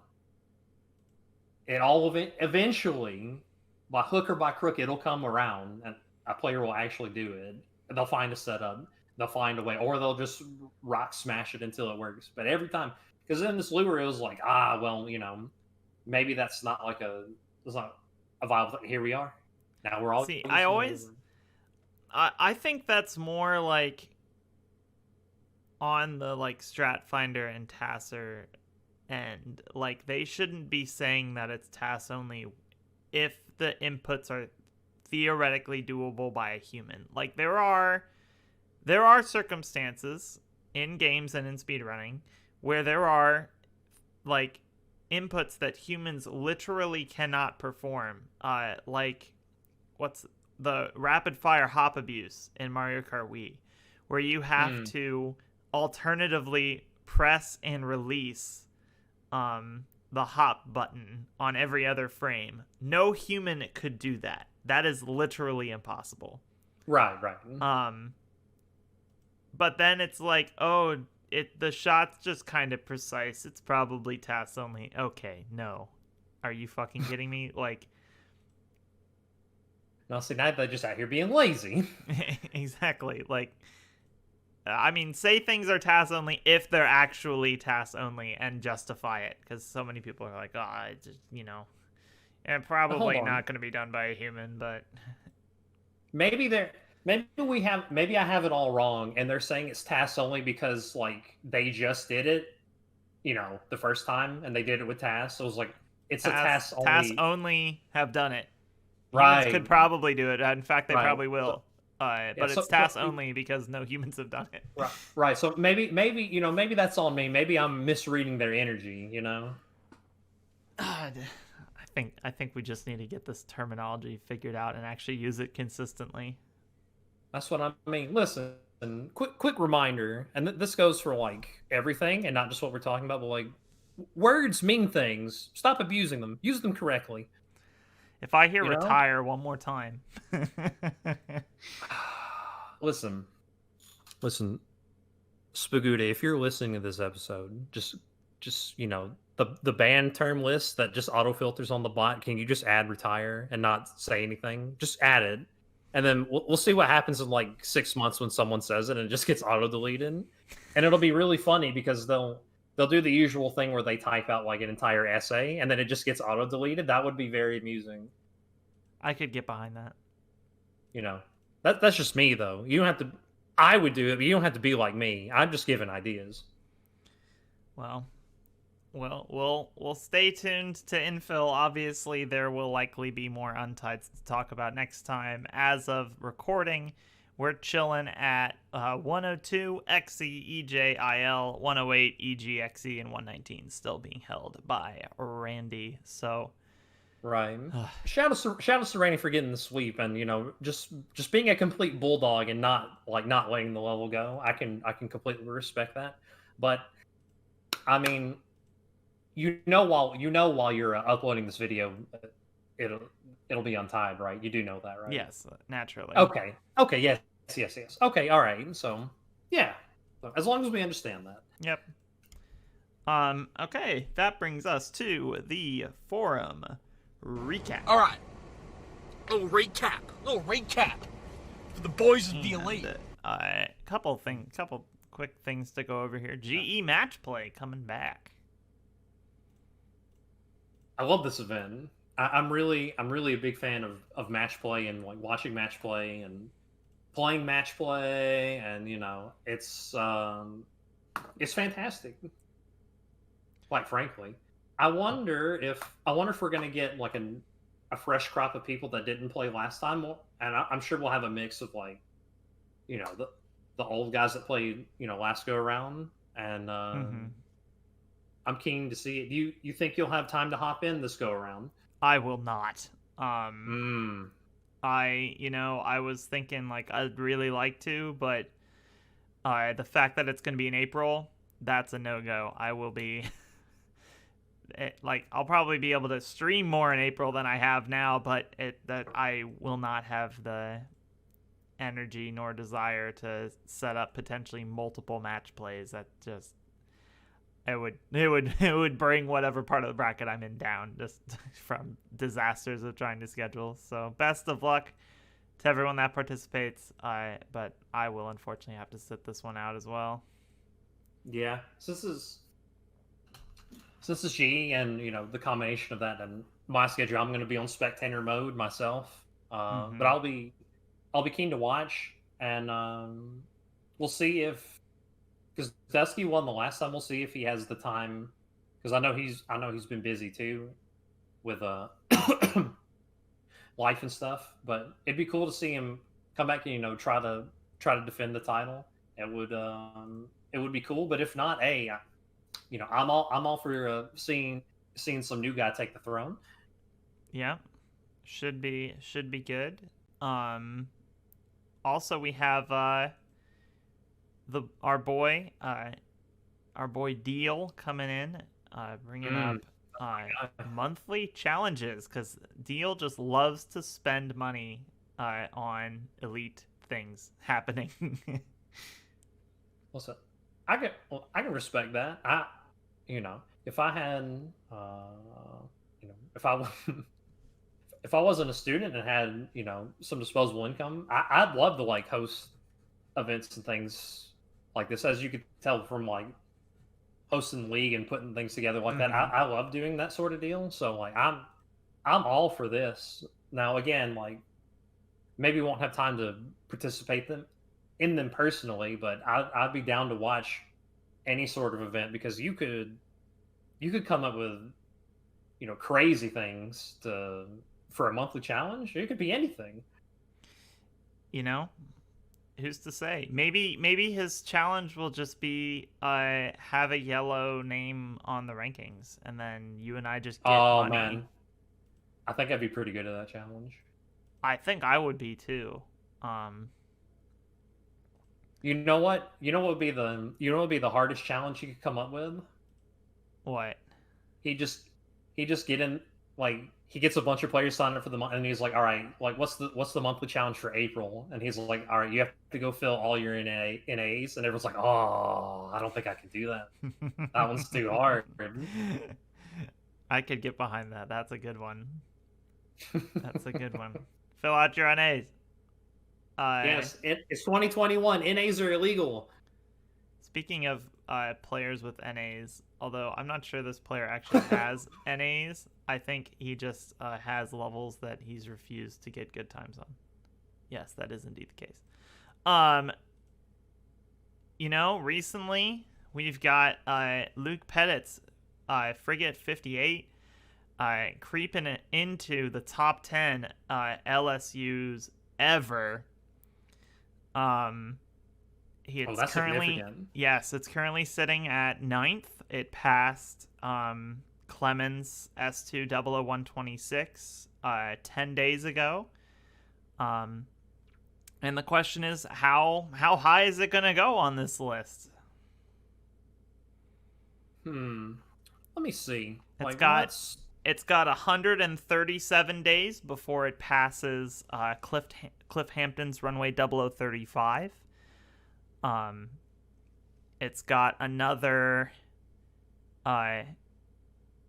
[SPEAKER 3] All of it eventually, by hook or by crook, it'll come around, and a player will actually do it. They'll find a setup, they'll find a way, or they'll just rock smash it until it works. But every time, because in this lure, it was maybe that's not it's not a viable thing. Here we are. Now we're all.
[SPEAKER 2] See, I think that's more on the Strat Finder and Tasser end. They shouldn't be saying that it's task only if the inputs are theoretically doable by a human. There are circumstances in games and in speedrunning where there are inputs that humans literally cannot perform. What's the rapid fire hop abuse in Mario Kart Wii, where you have to alternatively press and release the hop button on every other frame. No human could do that. That is literally impossible.
[SPEAKER 3] Right.
[SPEAKER 2] But then it's the shot's just kind of precise. It's probably task only. Okay, no. Are you fucking kidding me?
[SPEAKER 3] No, see, now they're just out here being lazy.
[SPEAKER 2] Exactly. Say things are task only if they're actually task only and justify it, because so many people are it's just, and probably not going to be done by a human, but
[SPEAKER 3] maybe I have it all wrong, and they're saying it's task only because they just did it, the first time, and they did it with task. So it was it's a task only.
[SPEAKER 2] Task only have done it.
[SPEAKER 3] Right.
[SPEAKER 2] Humans could probably do it. In fact, they probably will.
[SPEAKER 3] Yeah,
[SPEAKER 2] but it's task only because no humans have done it.
[SPEAKER 3] Right. So maybe that's on me. Maybe I'm misreading their energy.
[SPEAKER 2] I think we just need to get this terminology figured out and actually use it consistently.
[SPEAKER 3] That's what I mean. Listen, quick reminder, and this goes for everything, and not just what we're talking about, but words mean things. Stop abusing them. Use them correctly.
[SPEAKER 2] If I hear retire one more time.
[SPEAKER 3] Listen, Spaguda, if you're listening to this episode, just the ban term list that just auto filters on the bot, can you just add retire and not say anything? Just add it. And then we'll see what happens in 6 months when someone says it and it just gets auto deleted. And it'll be really funny because they'll they'll do the usual thing where they type out like an entire essay and then it just gets auto deleted. That would be very amusing.
[SPEAKER 2] I could get behind that.
[SPEAKER 3] You know, that's just me though. You don't have to. I would do it, but you don't have to be like me. I'm just giving ideas.
[SPEAKER 2] Well, we'll stay tuned to infill. Obviously, there will likely be more Untieds to talk about next time. As of recording, we're chilling at 102 XE EJIL, 108 EGXE, and 119 still being held by Randy. So,
[SPEAKER 3] right. Shout out to Randy for getting the sweep, and just being a complete bulldog and not letting the level go. I can completely respect that, but I mean, while you're uploading this video, it'll be untied, right? You do know that, right?
[SPEAKER 2] Yes, naturally.
[SPEAKER 3] Okay. Yes. Okay. All right. So, yeah. So, as long as we understand that.
[SPEAKER 2] Yep. Okay, that brings us to the forum recap.
[SPEAKER 1] All right. Little recap for the boys of the elite.
[SPEAKER 2] Couple quick things to go over here. GE match play coming back.
[SPEAKER 3] I love this event. I'm really a big fan of match play and like watching match play and playing match play, and it's fantastic. Quite frankly, I wonder if we're gonna get like a fresh crop of people that didn't play last time, and I'm sure we'll have a mix of like the old guys that played last go around, and I'm keen to see it. You think you'll have time to hop in this go around?
[SPEAKER 2] I will not. I was thinking like I'd really like to, but the fact that it's going to be in April, that's a no-go. I will be I'll probably be able to stream more in April than I have now, but I will not have the energy nor desire to set up potentially multiple match plays. That just it would bring whatever part of the bracket I'm in down, just from disasters of trying to schedule. So best of luck to everyone that participates. But I will unfortunately have to sit this one out as well.
[SPEAKER 3] Yeah, so this is G, and the combination of that and my schedule, I'm going to be on spectator mode myself. But I'll be keen to watch, and we'll see if, because Dusky won the last time. We'll see if he has the time, because I know he's been busy too with life and stuff. But it'd be cool to see him come back and try to defend the title. It would be cool. But if not, hey, I'm all for seeing some new guy take the throne.
[SPEAKER 2] Yeah, should be good. Also, we have our boy Deal coming in, bringing up monthly challenges, because Deal just loves to spend money on elite things happening.
[SPEAKER 3] What's up? I can respect that. If I had, if I wasn't a student and had some disposable income, I'd love to like host events and things like this. As you could tell from like hosting the league and putting things together like that, I love doing that sort of deal. So like I'm all for this. Now again, like maybe won't have time to participate in them personally, but I'd be down to watch any sort of event, because you could come up with crazy things for a monthly challenge. It could be anything.
[SPEAKER 2] Who's to say? Maybe his challenge will just be have a yellow name on the rankings, and then you and I just get money.
[SPEAKER 3] Man, I think I'd be pretty good at that challenge.
[SPEAKER 2] I think I would be too.
[SPEAKER 3] You know what would be the hardest challenge you could come up with?
[SPEAKER 2] What?
[SPEAKER 3] He just get in, like he gets a bunch of players signed up for the month, and he's like, all right, like what's the monthly challenge for April? And he's like, all right, you have to go fill all your NAs, and everyone's like, oh, I don't think I can do that. That one's too hard.
[SPEAKER 2] I could get behind that. That's a good one. That's a good one. Fill out your NAs.
[SPEAKER 3] Yes, it's 2021. NAs are illegal.
[SPEAKER 2] Speaking of players with NAs, although I'm not sure this player actually has NAs. I think he just has levels that he's refused to get good times on. Yes, that is indeed the case. Recently we've got Luke Pettit's Frigate 58 creeping it into the top 10 LSUs ever.
[SPEAKER 3] That's significant.
[SPEAKER 2] Yes, it's currently sitting at 9th. It passed Clemens S2 10 days ago. And the question is, how high is it going to go on this list?
[SPEAKER 3] Let me see.
[SPEAKER 2] It's got 137 days before it passes Cliff Hampton's Runway 0035. It's got another.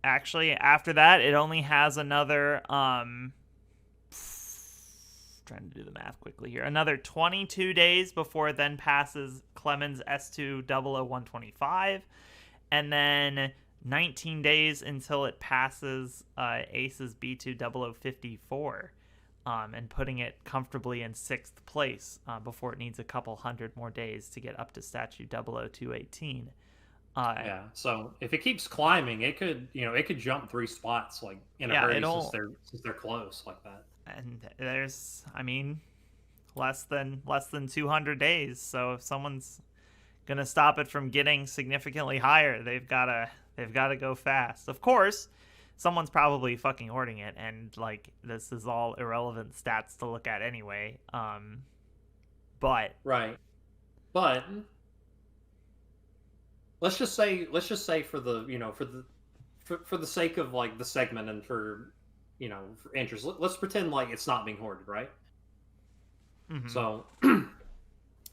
[SPEAKER 2] Actually, after that, it only has another. Trying to do the math quickly here. Another 22 days before it then passes Clemens S2 00125, and then 19 days until it passes Ace's B2 0054, and putting it comfortably in 6th place before it needs a couple hundred more days to get up to statute 00218.
[SPEAKER 3] Yeah, so if it keeps climbing, it could jump 3 spots like in a hurry since they're close like that.
[SPEAKER 2] And there's, less than 200 days. So if someone's gonna stop it from getting significantly higher, they've gotta go fast. Of course, someone's probably fucking hoarding it, and this is all irrelevant stats to look at anyway. But
[SPEAKER 3] right, but let's just say for the for the sake of the segment and for interest, let's pretend it's not being hoarded, right?
[SPEAKER 2] Mm-hmm.
[SPEAKER 3] So,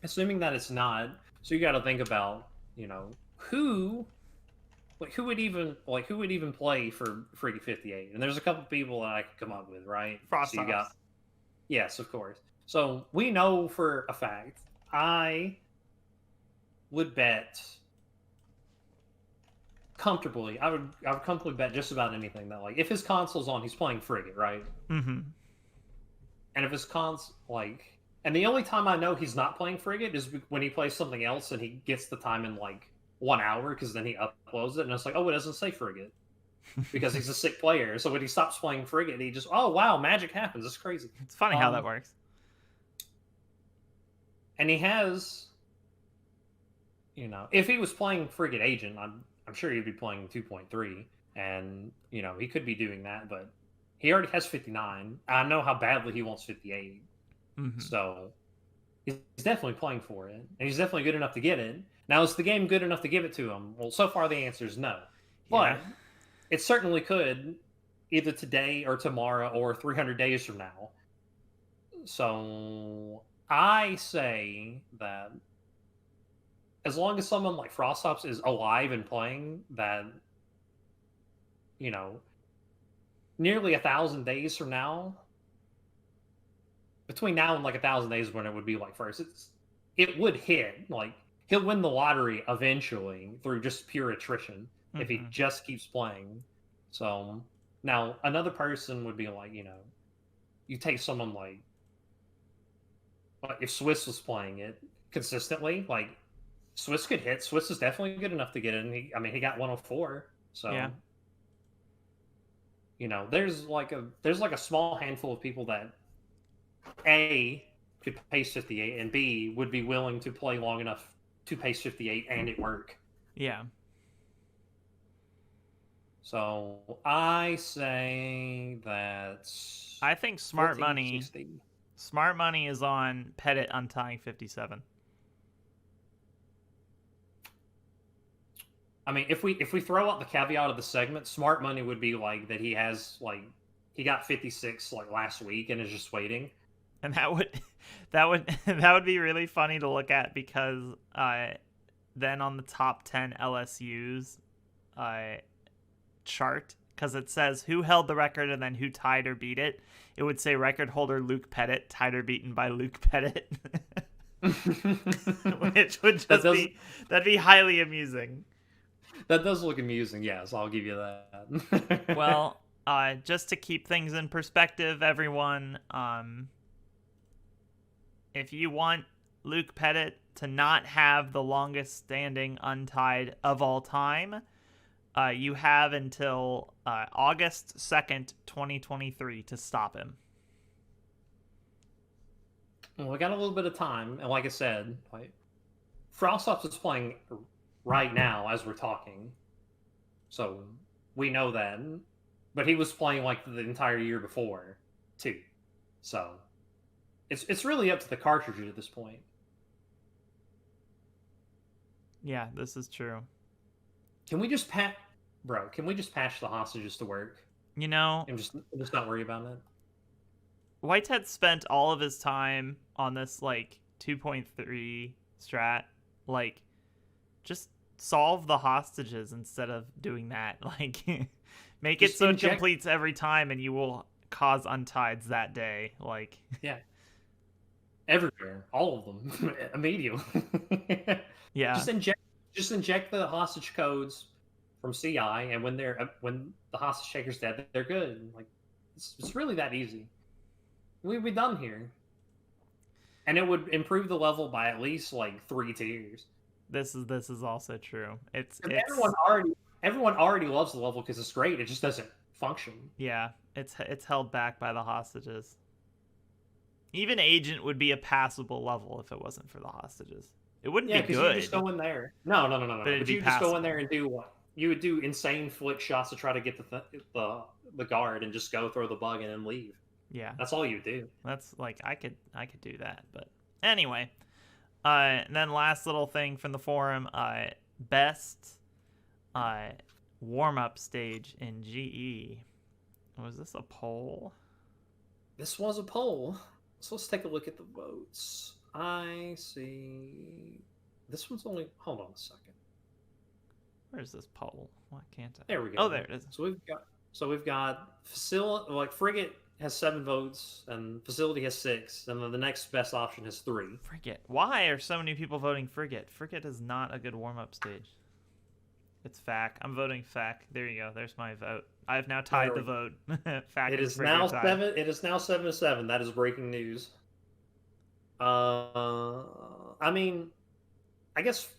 [SPEAKER 3] assuming that it's not, so you got to think about who would even play for Frigate 58, and there's a couple people that I could come up with, right?
[SPEAKER 2] Frost.
[SPEAKER 3] So yes, of course. So we know for a fact, I would bet comfortably. I would comfortably bet just about anything that if his console's on, he's playing Frigate, right?
[SPEAKER 2] Mm-hmm.
[SPEAKER 3] And if his and the only time I know he's not playing Frigate is when he plays something else and he gets the time in 1 hour, because then he uploads it and it's it doesn't say Frigate because he's a sick player. So when he stops playing Frigate, he just, oh wow, magic happens. It's crazy.
[SPEAKER 2] It's funny how that works.
[SPEAKER 3] And he has, if he was playing Frigate Agent, I'm sure he'd be playing 2.3, and he could be doing that, but he already has 59. I know how badly he wants 58.
[SPEAKER 2] Mm-hmm.
[SPEAKER 3] So he's definitely playing for it, and he's definitely good enough to get it. Now, is the game good enough to give it to him? Well, so far the answer is no. But it certainly could, either today or tomorrow or 300 days from now. So I say that as long as someone like Frosthops is alive and playing, that, nearly 1,000 days from now, between now and 1,000 days when it would be first, it would hit. He'll win the lottery eventually through just pure attrition if he just keeps playing. So now another person would be you take someone if Swiss was playing it consistently, Swiss could hit. Swiss is definitely good enough to get in. He got 104. So
[SPEAKER 2] yeah.
[SPEAKER 3] There's a small handful of people that A, could pace 58, and B, would be willing to play long enough to pace 58 and it work.
[SPEAKER 2] Yeah.
[SPEAKER 3] So I say that
[SPEAKER 2] I think Smart Money is on Pettit untying 57.
[SPEAKER 3] If we throw out the caveat of the segment, Smart Money would be that he has he got 56 last week and is just waiting.
[SPEAKER 2] And that would be really funny to look at, because then on the top 10 LSU's chart, because it says who held the record and then who tied or beat it, it would say record holder Luke Pettit, tied or beaten by Luke Pettit. which would just that'd be highly amusing.
[SPEAKER 3] That does look amusing. Yes, I'll give you that.
[SPEAKER 2] Well, just to keep things in perspective, everyone, if you want Luke Pettit to not have the longest standing untied of all time, you have until August 2nd, 2023 to stop him.
[SPEAKER 3] Well, we got a little bit of time, and like I said, Frosthops is playing right now as we're talking, so we know that. But he was playing like the entire year before, too. So it's really up to the cartridge at this point.
[SPEAKER 2] Yeah, this is true.
[SPEAKER 3] Can we just patch the hostages to Werq?
[SPEAKER 2] You know,
[SPEAKER 3] And just not worry about it.
[SPEAKER 2] Whitehead spent all of his time on this like 2.3 strat. Like, just solve the hostages instead of doing that. Like, make it so it completes every time, and you will cause untieds that day. Like,
[SPEAKER 3] yeah, everywhere, all of them, immediately.
[SPEAKER 2] Yeah,
[SPEAKER 3] just inject the hostage codes from CI, and when the hostage taker's dead, they're good. Like, it's really that easy. We'd be done here, and it would improve the level by at least like 3 tiers.
[SPEAKER 2] This is also true. It's
[SPEAKER 3] everyone already loves the level because it's great. It just doesn't function.
[SPEAKER 2] Yeah, it's held back by the hostages. Even Agent would be a passable level if it wasn't for the hostages. It wouldn't be good.
[SPEAKER 3] You just go in there. No.
[SPEAKER 2] But
[SPEAKER 3] you just go in there and do what? You would do insane flick shots to try to get the guard and just go throw the bug and then leave.
[SPEAKER 2] Yeah.
[SPEAKER 3] That's all you do.
[SPEAKER 2] That's like I could do that, but anyway. And then last little thing from the forum, best warm-up stage in GE. Was this a poll?
[SPEAKER 3] This was a poll. So let's take a look at the votes. I see. This one's only. Hold on a second.
[SPEAKER 2] Where's this poll? Why can't I?
[SPEAKER 3] There we go.
[SPEAKER 2] Oh, there it is.
[SPEAKER 3] So we've got facility. Like Frigate has 7 votes, and Facility has 6, and then the next best option has 3.
[SPEAKER 2] Frigate. Why are so many people voting Frigate? Frigate is not a good warm-up stage. It's FAC. I'm voting FAC. There you go. There's my vote. I have now tied the vote. FAC.
[SPEAKER 3] It is now 7. It is now 7-7. That is breaking news. I mean, I guess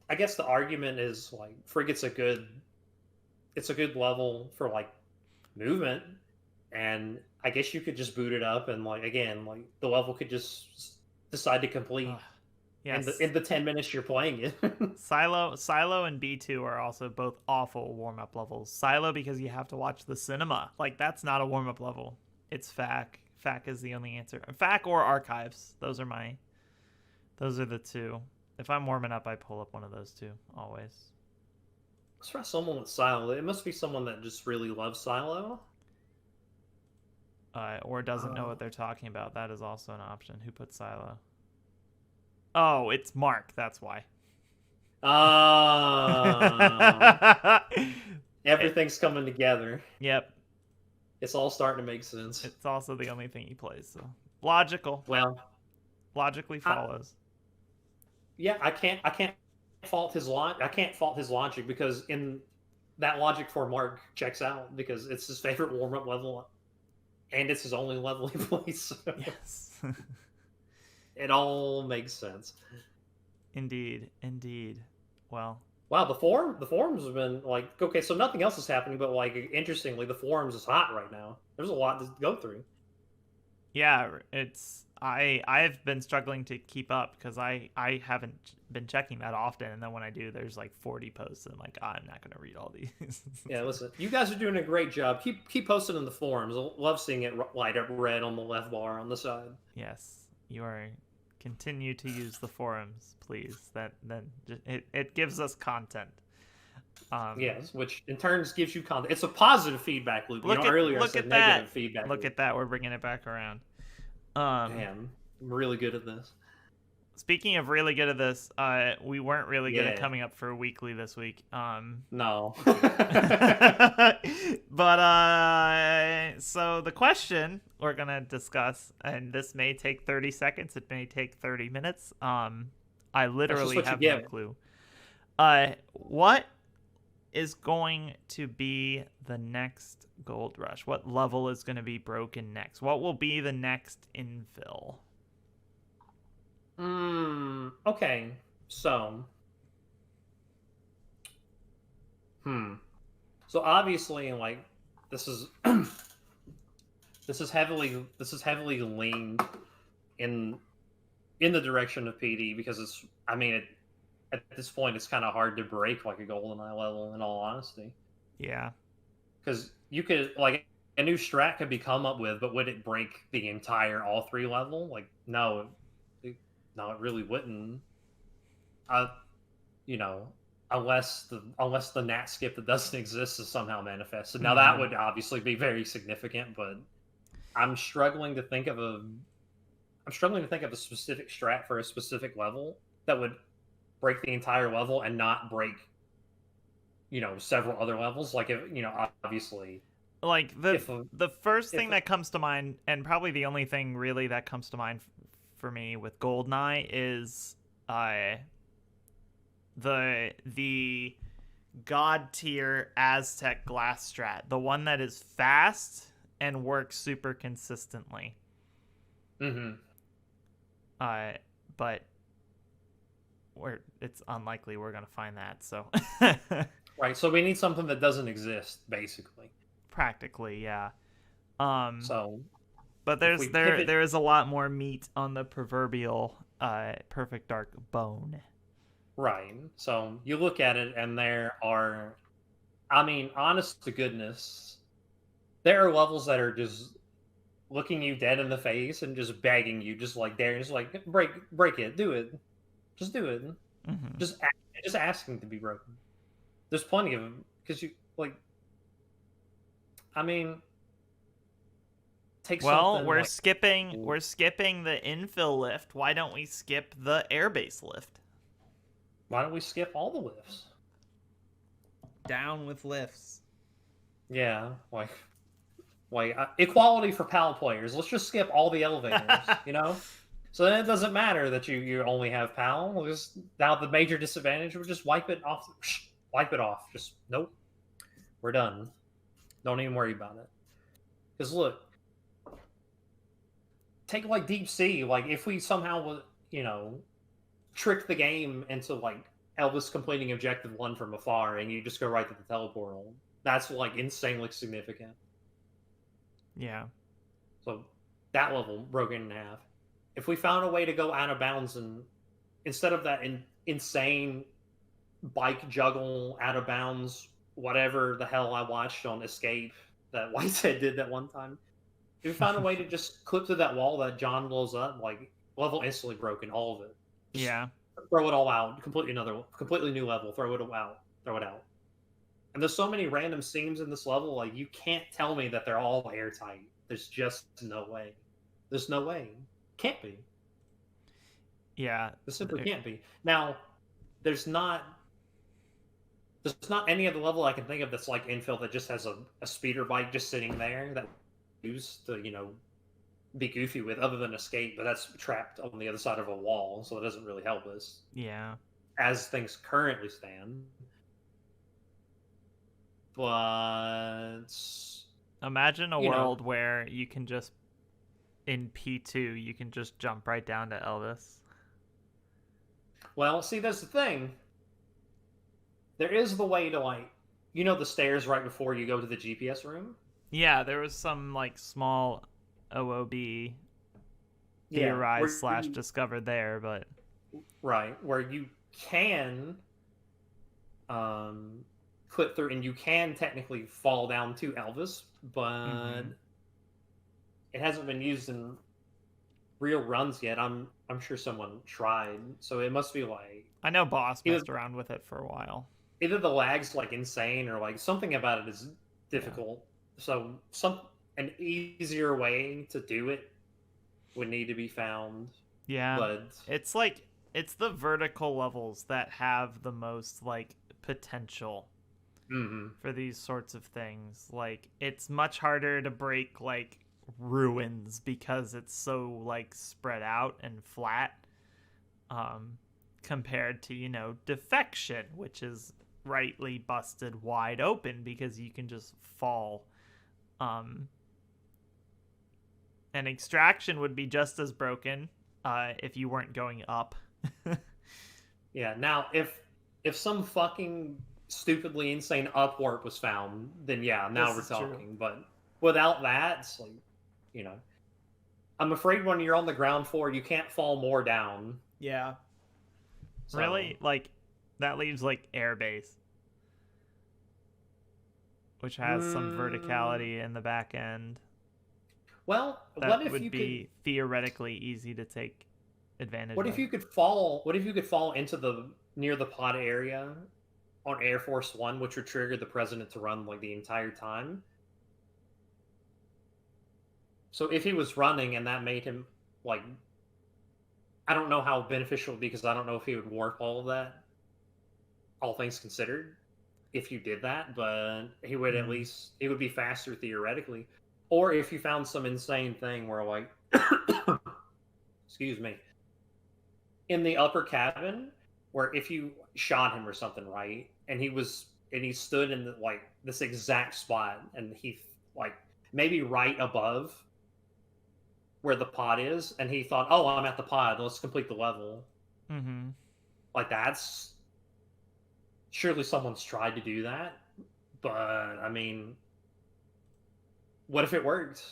[SPEAKER 3] the argument is like Frigate's a good level for like movement, and I guess you could just boot it up and like again like the level could just decide to complete in the 10 minutes you're playing it.
[SPEAKER 2] Silo and B2 are also both awful warm-up levels. Silo because you have to watch the cinema. Like that's not a warm-up level. It's FAC. FAC is the only answer. FAC or Archives. Those are the two. If I'm warming up, I pull up one of those two always.
[SPEAKER 3] Let's try someone with Silo. It must be someone that just really loves Silo.
[SPEAKER 2] Or doesn't know what they're talking about. That is also an option. Who put Silo? Oh, it's Mark. That's why.
[SPEAKER 3] Everything's coming together.
[SPEAKER 2] Yep.
[SPEAKER 3] It's all starting to make sense.
[SPEAKER 2] It's also the only thing he plays, so logical.
[SPEAKER 3] Well,
[SPEAKER 2] logically follows.
[SPEAKER 3] Yeah, I can't fault his logic because in that logic for Mark checks out because it's his favorite warm-up level and it's his only level he plays. So
[SPEAKER 2] yes.
[SPEAKER 3] It all makes sense.
[SPEAKER 2] Indeed. Well,
[SPEAKER 3] wow, the forums have been like okay, so nothing else is happening, but like interestingly, the forums is hot right now. There's a lot to go through.
[SPEAKER 2] Yeah, I've been struggling to keep up because I haven't been checking that often, and then when I do, there's like 40 posts, and I'm like, I'm not gonna read all these.
[SPEAKER 3] Yeah, listen, you guys are doing a great job. Keep posting in the forums. I love seeing it light up red on the left bar on the side.
[SPEAKER 2] Yes, you are. Continue to use the forums, please. It gives us content.
[SPEAKER 3] Yes, which in turn gives you content. It's a positive feedback loop. Earlier I said negative feedback.
[SPEAKER 2] Look at that. We're bringing it back around.
[SPEAKER 3] Damn, I'm really good at this.
[SPEAKER 2] Speaking of really good at this, we weren't really good at
[SPEAKER 3] Yeah.
[SPEAKER 2] coming up for weekly this week.
[SPEAKER 3] No.
[SPEAKER 2] But so the question we're gonna discuss, and this may take 30 seconds, it may take 30 minutes. I literally
[SPEAKER 3] what you
[SPEAKER 2] have no
[SPEAKER 3] get.
[SPEAKER 2] clue. What is going to be the next Gold Rush? What level is going to be broken next? What will be the next infill?
[SPEAKER 3] Okay. So. So obviously, like, this is this is heavily leaned in the direction of PD because it's. I mean, at this point, it's kind of hard to break like a GoldenEye level. In all honesty.
[SPEAKER 2] Yeah.
[SPEAKER 3] Because you could like a new strat could be come up with, but would it break the entire all 3 level? Like, no, it really wouldn't. You know, unless the nat skip that doesn't exist is somehow manifested. Now that would obviously be very significant, but I'm struggling to think of a specific strat for a specific level that would break the entire level and not break several other levels. Like, if obviously,
[SPEAKER 2] like the first thing that comes to mind, and probably the only thing really that comes to mind for me with GoldenEye, is the god tier Aztec glass strat, the one that is fast and works super consistently. But it's unlikely we're gonna find that. So
[SPEAKER 3] right. So we need something that doesn't exist, basically.
[SPEAKER 2] Practically, yeah.
[SPEAKER 3] So,
[SPEAKER 2] but there is a lot more meat on the proverbial perfect dark bone.
[SPEAKER 3] Right. So you look at it, and there are, I mean, honest to goodness, there are levels that are just looking you dead in the face and just begging you, just like daring, just like break it, do it, just do it, just asking to be broken. There's plenty of them because you like. I mean,
[SPEAKER 2] we're skipping the infill lift. Why don't we skip the airbase lift?
[SPEAKER 3] Why don't we skip all the lifts?
[SPEAKER 2] Down with lifts.
[SPEAKER 3] Yeah, like equality for PAL players. Let's just skip all the elevators, So then it doesn't matter that you only have PAL. Now the major disadvantage, we'll just wipe it off. Wipe it off. Just nope. We're done. Don't even worry about it. Because look, take like Deep Sea. Like, if we somehow trick the game into like Elvis completing objective 1 from afar, and you just go right to the teleportal, that's like insanely significant.
[SPEAKER 2] Yeah.
[SPEAKER 3] So that level broken in half. If we found a way to go out of bounds, and instead of that insane bike juggle out of bounds, whatever the hell I watched on Escape that Whitehead did that one time, if we found a way to just clip through that wall that John blows up, like, level instantly broken, all of it. Just throw it all out. Completely new level. Throw it out. And there's so many random seams in this level, like, you can't tell me that they're all airtight. There's just no way. There's no way. Can't be.
[SPEAKER 2] Yeah.
[SPEAKER 3] This simply can't be. Now, there's not any other level I can think of that's like infill that just has a speeder bike just sitting there that used to, be goofy with, other than Escape, but that's trapped on the other side of a wall, so it doesn't really help us.
[SPEAKER 2] Yeah.
[SPEAKER 3] As things currently stand. But
[SPEAKER 2] imagine a world where you can just, in P2, you can just jump right down to Elvis.
[SPEAKER 3] Well, see, that's the thing. There is the way to, like, the stairs right before you go to the GPS room?
[SPEAKER 2] Yeah, there was some, like, small OOB theorized / discovered there, but...
[SPEAKER 3] Right, where you can clip through, and you can technically fall down to Elvis, but it hasn't been used in real runs yet. I'm sure someone tried, so it must be like...
[SPEAKER 2] I know Boss messed around with it for a while.
[SPEAKER 3] Either the lag's like insane, or like something about it is difficult. Yeah. So an easier way to do it would need to be found.
[SPEAKER 2] Yeah.
[SPEAKER 3] But
[SPEAKER 2] It's like it's the vertical levels that have the most like potential for these sorts of things. Like it's much harder to break like ruins because it's so like spread out and flat compared to, you know, defection, which is rightly busted wide open because you can just fall. And extraction would be just as broken if you weren't going up.
[SPEAKER 3] yeah, now if some fucking stupidly insane upwarp was found, then yeah, now we're talking. True. But without that, it's like, you know, I'm afraid when you're on the ground floor, you can't fall more down.
[SPEAKER 2] Yeah.
[SPEAKER 3] So,
[SPEAKER 2] really? Like, that leaves, like, airbase, which has some verticality in the back end.
[SPEAKER 3] Well,
[SPEAKER 2] that
[SPEAKER 3] what if
[SPEAKER 2] would
[SPEAKER 3] you
[SPEAKER 2] be
[SPEAKER 3] could,
[SPEAKER 2] theoretically easy to take advantage
[SPEAKER 3] what
[SPEAKER 2] of.
[SPEAKER 3] if you could fall? What if you could fall into the near the pod area on Air Force One, which would trigger the president to run like the entire time? So if he was running and that made him like, I don't know how beneficial because I don't know if he would warp all of that. All things considered, if you did that, but he would at least it would be faster theoretically. Or if you found some insane thing where like, excuse me, in the upper cabin, where if you shot him or something, right, and he stood in the, like this exact spot, and he like maybe right above where the pod is, and he thought, oh, I'm at the pod, let's complete the level. Like that's surely someone's tried to do that, but I mean, what if it worked?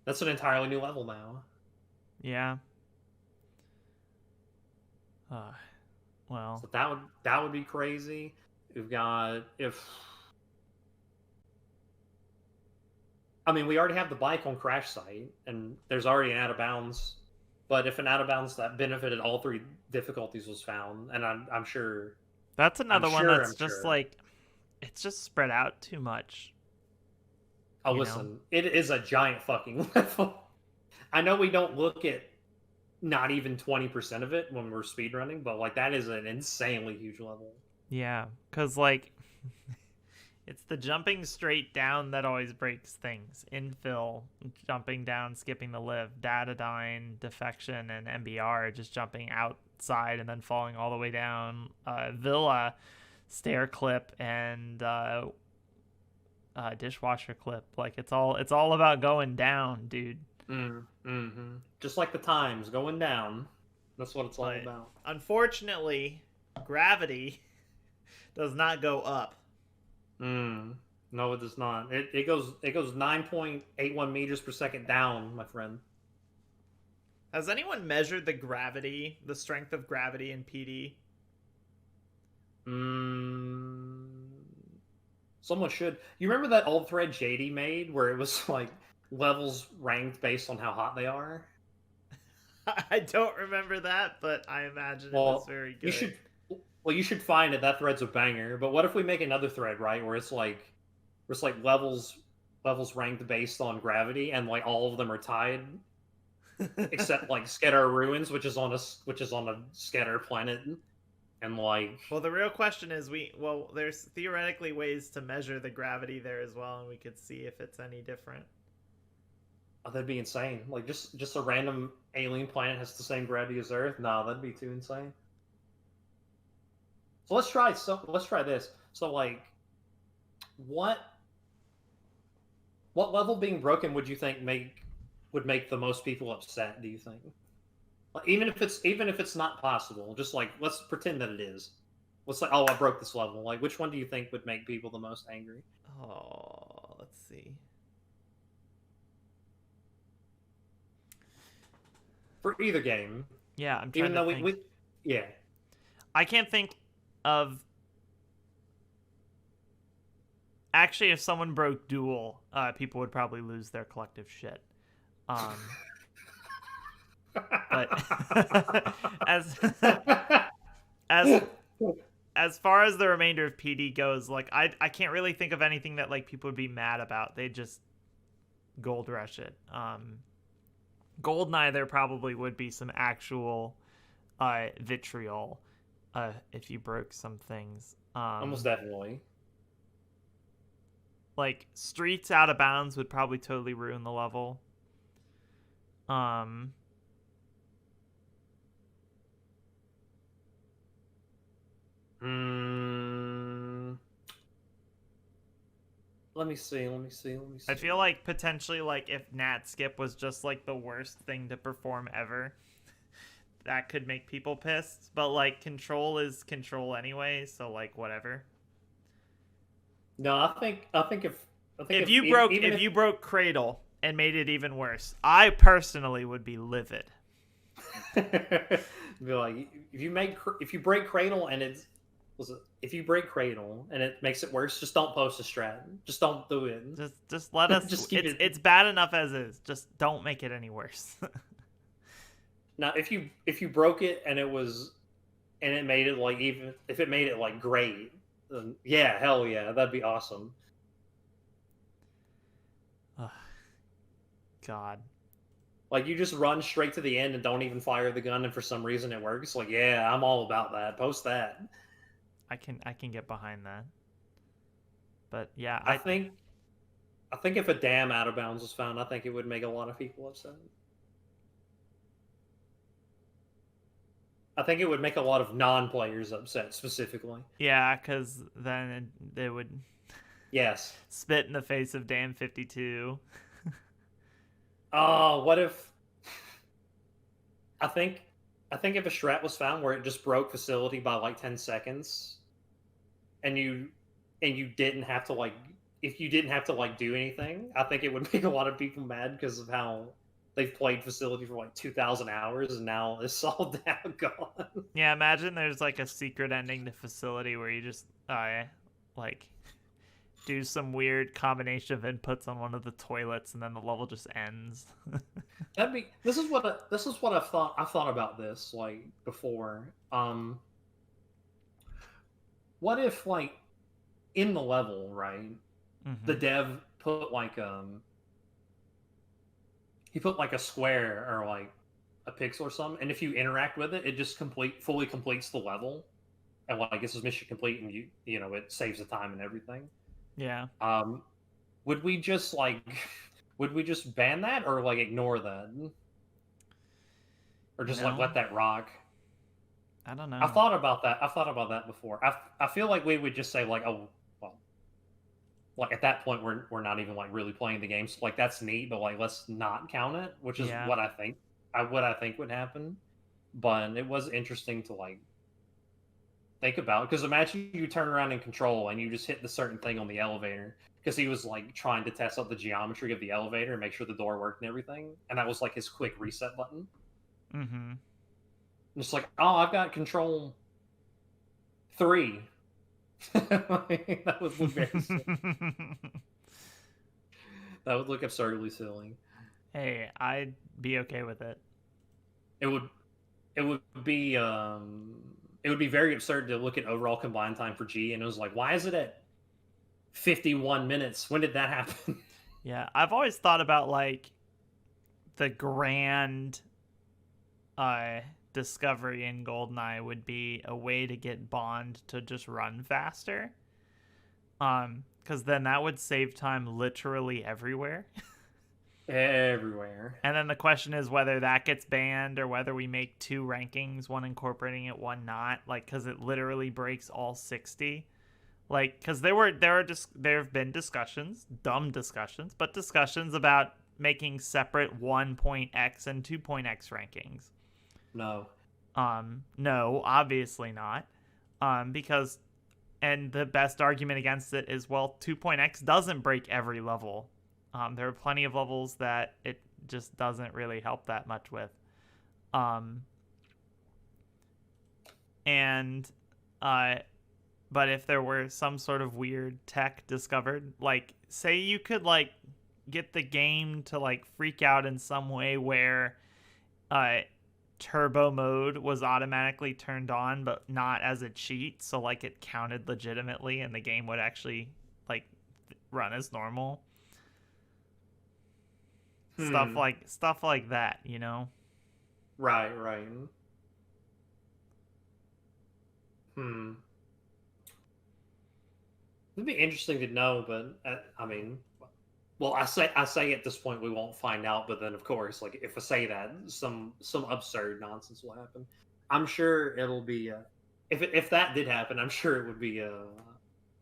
[SPEAKER 3] That's an entirely new level now.
[SPEAKER 2] Yeah. Well,
[SPEAKER 3] so that would be crazy. We've got I mean, we already have the bike on crash site, and there's already an out of bounds. But if an out of bounds that benefited all three difficulties was found, and I'm sure
[SPEAKER 2] that's another one that's just like it's just spread out too much.
[SPEAKER 3] Oh, listen, it is a giant fucking level. I know we don't look at not even 20% of it when we're speedrunning, but like that is an insanely huge level.
[SPEAKER 2] Yeah, because like it's the jumping straight down that always breaks things. Infill, jumping down, skipping the live, Datadyne, defection, and MBR just jumping outside and then falling all the way down. Villa, stair clip, and dishwasher clip. Like it's all about going down, dude.
[SPEAKER 3] Just like the times going down. That's what it's all about.
[SPEAKER 2] Unfortunately, gravity does not go up.
[SPEAKER 3] No, it does not. It goes 9.81 meters per second down, my friend.
[SPEAKER 2] Has anyone measured the strength of gravity in PD?
[SPEAKER 3] Someone should. You remember that old thread JD made where it was like levels ranked based on how hot they are?
[SPEAKER 2] I don't remember that, but I imagine it was very good.
[SPEAKER 3] You should find it. That thread's a banger. But what if we make another thread, right, where it's like levels ranked based on gravity, and like all of them are tied, except like Skedar Ruins, which is on a Skedar planet, and like.
[SPEAKER 2] Well, the real question is, there's theoretically ways to measure the gravity there as well, and we could see if it's any different.
[SPEAKER 3] Oh, that'd be insane. Like just a random alien planet has the same gravity as Earth. No, that'd be too insane. So let's try this. So like, what level being broken would you think would make the most people upset? Do you think? Like, even if it's not possible, just like let's pretend that it is. Let's say, oh, I broke this level. Like, which one do you think would make people the most angry?
[SPEAKER 2] Oh, let's see.
[SPEAKER 3] For either game.
[SPEAKER 2] Yeah, I'm trying to think.
[SPEAKER 3] Yeah.
[SPEAKER 2] I can't think of. Actually, if someone broke Duel, people would probably lose their collective shit. But as far as the remainder of PD goes, like I can't really think of anything that like people would be mad about. They just Goldrush it. Goldeneye, there probably would be some actual vitriol if you broke some things.
[SPEAKER 3] Almost definitely.
[SPEAKER 2] Like Streets Out of Bounds would probably totally ruin the level. Um,
[SPEAKER 3] Let me see.
[SPEAKER 2] I feel like potentially, like, if Nat Skip was just like the worst thing to perform ever, that could make people pissed. But like, Control is Control anyway, so like, whatever.
[SPEAKER 3] No, I think
[SPEAKER 2] If you broke Cradle and made it even worse, I personally would be livid.
[SPEAKER 3] be like, if you break Cradle and if you break Cradle and it makes it worse, just don't post a strat. Just don't do it.
[SPEAKER 2] Just let us.
[SPEAKER 3] Just keep it.
[SPEAKER 2] It's bad enough as is. Just don't make it any worse.
[SPEAKER 3] Now, if you broke it and it made it like, even if it made it like great, then yeah, hell yeah, that'd be awesome.
[SPEAKER 2] God.
[SPEAKER 3] Like, you just run straight to the end and don't even fire the gun, and for some reason it works. Like, yeah, I'm all about that. Post that.
[SPEAKER 2] I can get behind that. But yeah,
[SPEAKER 3] I think if a damn out of bounds was found, I think it would make a lot of people upset. I think it would make a lot of non-players upset specifically.
[SPEAKER 2] Yeah, because then they would.
[SPEAKER 3] Yes.
[SPEAKER 2] Spit in the face of damn 52.
[SPEAKER 3] Oh, what if? I think if a strat was found where it just broke facility by like 10 seconds, and you didn't have to like, if you didn't have to like do anything, I think it would make a lot of people mad because of how they've played facility for like 2,000 hours and now it's all down gone.
[SPEAKER 2] Yeah, imagine there's like a secret ending to facility where you just like do some weird combination of inputs on one of the toilets and then the level just ends.
[SPEAKER 3] This is what I've thought about this like before. What if like in the level, right?
[SPEAKER 2] Mm-hmm.
[SPEAKER 3] The dev put like he put like a square or like a pixel or something, and if you interact with it, it just fully completes the level, and like this is mission complete, and you know it saves the time and everything.
[SPEAKER 2] Yeah.
[SPEAKER 3] Would we just ban that or like ignore that, or just like let that rock?
[SPEAKER 2] I don't know.
[SPEAKER 3] I thought about that before. I feel like we would just say like, oh, well, like at that point we're not even like really playing the game, so like that's neat, but like let's not count it, which is what I think would happen. But it was interesting to like think about, because imagine you turn around in Control and you just hit the certain thing on the elevator, because he was like trying to test out the geometry of the elevator and make sure the door worked and everything, and that was like his quick reset button.
[SPEAKER 2] Mm-hmm.
[SPEAKER 3] It's like, oh, I've got Control 3. That would look very silly. That would look absurdly silly.
[SPEAKER 2] Hey, I'd be okay with it.
[SPEAKER 3] It would be very absurd to look at overall combined time for G, and it was like, why is it at 51 minutes? When did that happen?
[SPEAKER 2] Yeah, I've always thought about like the grand discovery in Goldeneye would be a way to get Bond to just run faster. Because then that would save time literally everywhere.
[SPEAKER 3] Everywhere.
[SPEAKER 2] And then the question is whether that gets banned or whether we make two rankings, one incorporating it, one not. Like, because it literally breaks all 60. Like, because there have been discussions, dumb discussions, but discussions about making separate 1.x and 2.x rankings.
[SPEAKER 3] No.
[SPEAKER 2] No, obviously not. Because, and the best argument against it is, well, 2.x doesn't break every level. There are plenty of levels that it just doesn't really help that much with. But if there were some sort of weird tech discovered, like, say you could, like, get the game to, like, freak out in some way where, turbo mode was automatically turned on, but not as a cheat. So, like, it counted legitimately and the game would actually, like, run as normal. Stuff like that, you know.
[SPEAKER 3] Right, right. Hmm. It'd be interesting to know, but I mean, well, I say at this point we won't find out, but then of course, like if I say that, some absurd nonsense will happen. I'm sure it'll be if that did happen, I'm sure it would be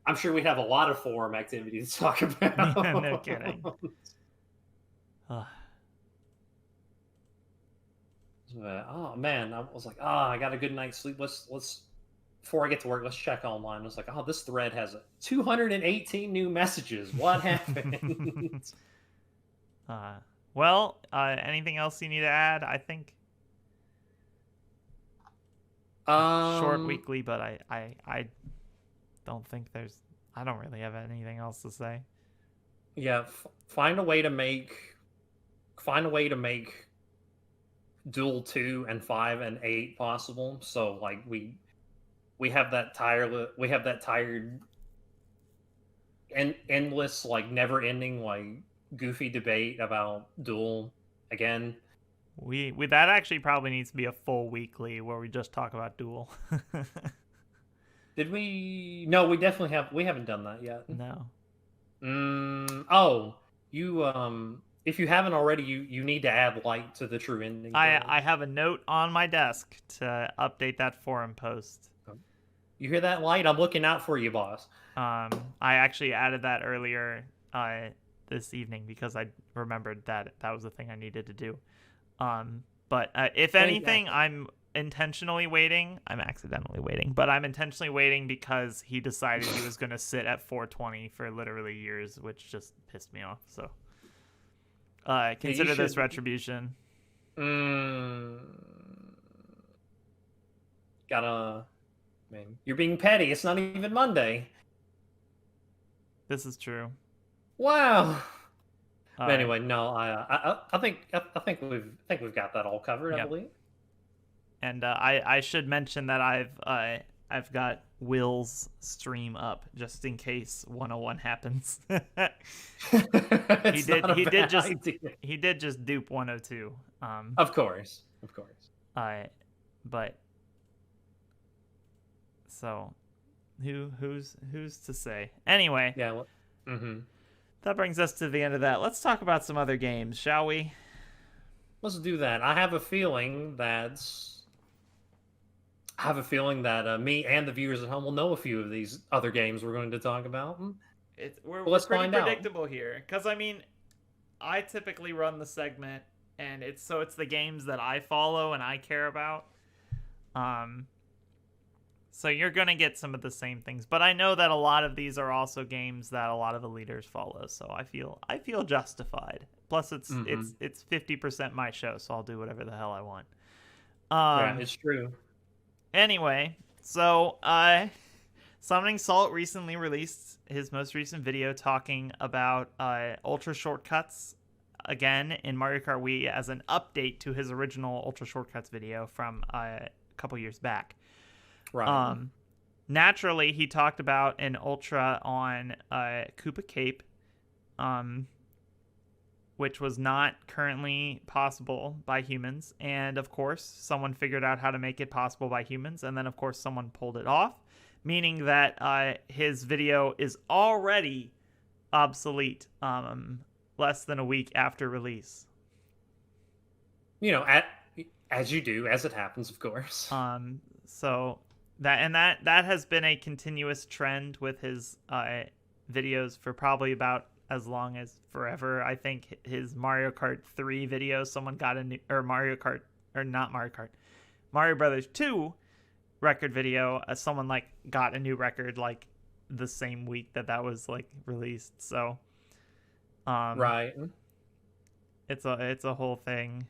[SPEAKER 3] I'm sure we'd have a lot of forum activity to talk about.
[SPEAKER 2] Yeah, no kidding.
[SPEAKER 3] Oh man, I was like, I got a good night's sleep. Let's before I get to work, let's check online. I was like, this thread has 218 new messages. What happened?
[SPEAKER 2] Well, anything else you need to add? I think short weekly, but I don't think I don't really have anything else to say.
[SPEAKER 3] Yeah, find a way to make Duel 2 and 5 and 8 possible. So like we have that tired and endless, like never ending, like goofy debate about Duel again.
[SPEAKER 2] We that actually probably needs to be a full weekly where we just talk about Duel.
[SPEAKER 3] Did we? No, we definitely have. We haven't done that yet.
[SPEAKER 2] No.
[SPEAKER 3] Oh, you if you haven't already, you need to add light to the true ending.
[SPEAKER 2] I have a note on my desk to update that forum post.
[SPEAKER 3] You hear that, Light? I'm looking out for you, boss.
[SPEAKER 2] I actually added that earlier this evening because I remembered that was the thing I needed to do. But if anything, I'm intentionally waiting. I'm accidentally waiting, but I'm intentionally waiting because he decided he was going to sit at 420 for literally years, which just pissed me off. So consider this retribution.
[SPEAKER 3] Man, you're being petty. It's not even Monday.
[SPEAKER 2] This is true.
[SPEAKER 3] Wow. But anyway, no, I think we've got that all covered. Yep. I believe. And
[SPEAKER 2] I should mention that I've got Will's stream up just in case 101 happens. he did just dupe 102.
[SPEAKER 3] Of course.
[SPEAKER 2] But so who's to say? Anyway.
[SPEAKER 3] Yeah. Well, mm-hmm.
[SPEAKER 2] That brings us to the end of that. Let's talk about some other games, shall we?
[SPEAKER 3] Let's do that. I have a feeling that me and the viewers at home will know a few of these other games we're going to talk about.
[SPEAKER 2] We're pretty predictable here, because I mean, I typically run the segment, and it's the games that I follow and I care about. So you're going to get some of the same things, but I know that a lot of these are also games that a lot of the leaders follow, so I feel justified. Plus it's 50% my show, so I'll do whatever the hell I want.
[SPEAKER 3] Yeah, it's true.
[SPEAKER 2] Anyway, so Summoning Salt recently released his most recent video talking about Ultra Shortcuts again in Mario Kart Wii as an update to his original Ultra Shortcuts video from a couple years back.
[SPEAKER 3] Right.
[SPEAKER 2] Naturally, he talked about an Ultra on Koopa Cape, which was not currently possible by humans. And, of course, someone figured out how to make it possible by humans. And then, of course, someone pulled it off, meaning that his video is already obsolete less than a week after release.
[SPEAKER 3] You know, as you do, as it happens, of course.
[SPEAKER 2] So... That has been a continuous trend with his videos for probably about as long as forever. I think his Mario Kart 3 video, someone got a new, or Mario Brothers 2 record video, someone like got a new record like the same week that was like released. So,
[SPEAKER 3] right,
[SPEAKER 2] it's a whole thing.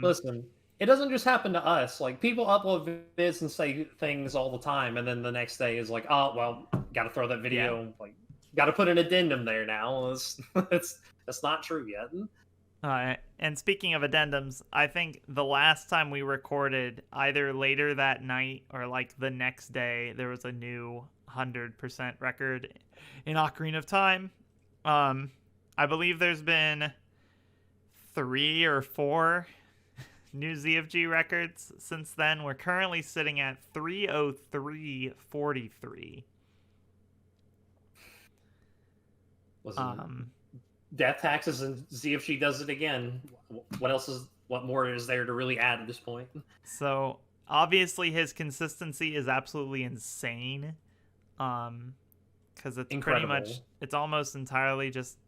[SPEAKER 3] Listen. It doesn't just happen to us. Like, people upload vids and say things all the time, and then the next day is like, oh, well, got to throw that video. Yeah. Like, got to put an addendum there now. That's not true yet.
[SPEAKER 2] And speaking of addendums, I think the last time we recorded, either later that night or like the next day, there was a new 100% record in Ocarina of Time. I believe there's been 3 or 4 new ZFG records since then. We're currently sitting at 303.43.
[SPEAKER 3] Death taxes and ZFG does it again. What more is there to really add at this point?
[SPEAKER 2] So obviously his consistency is absolutely insane. Because it's
[SPEAKER 3] Incredible.
[SPEAKER 2] pretty much, it's almost entirely just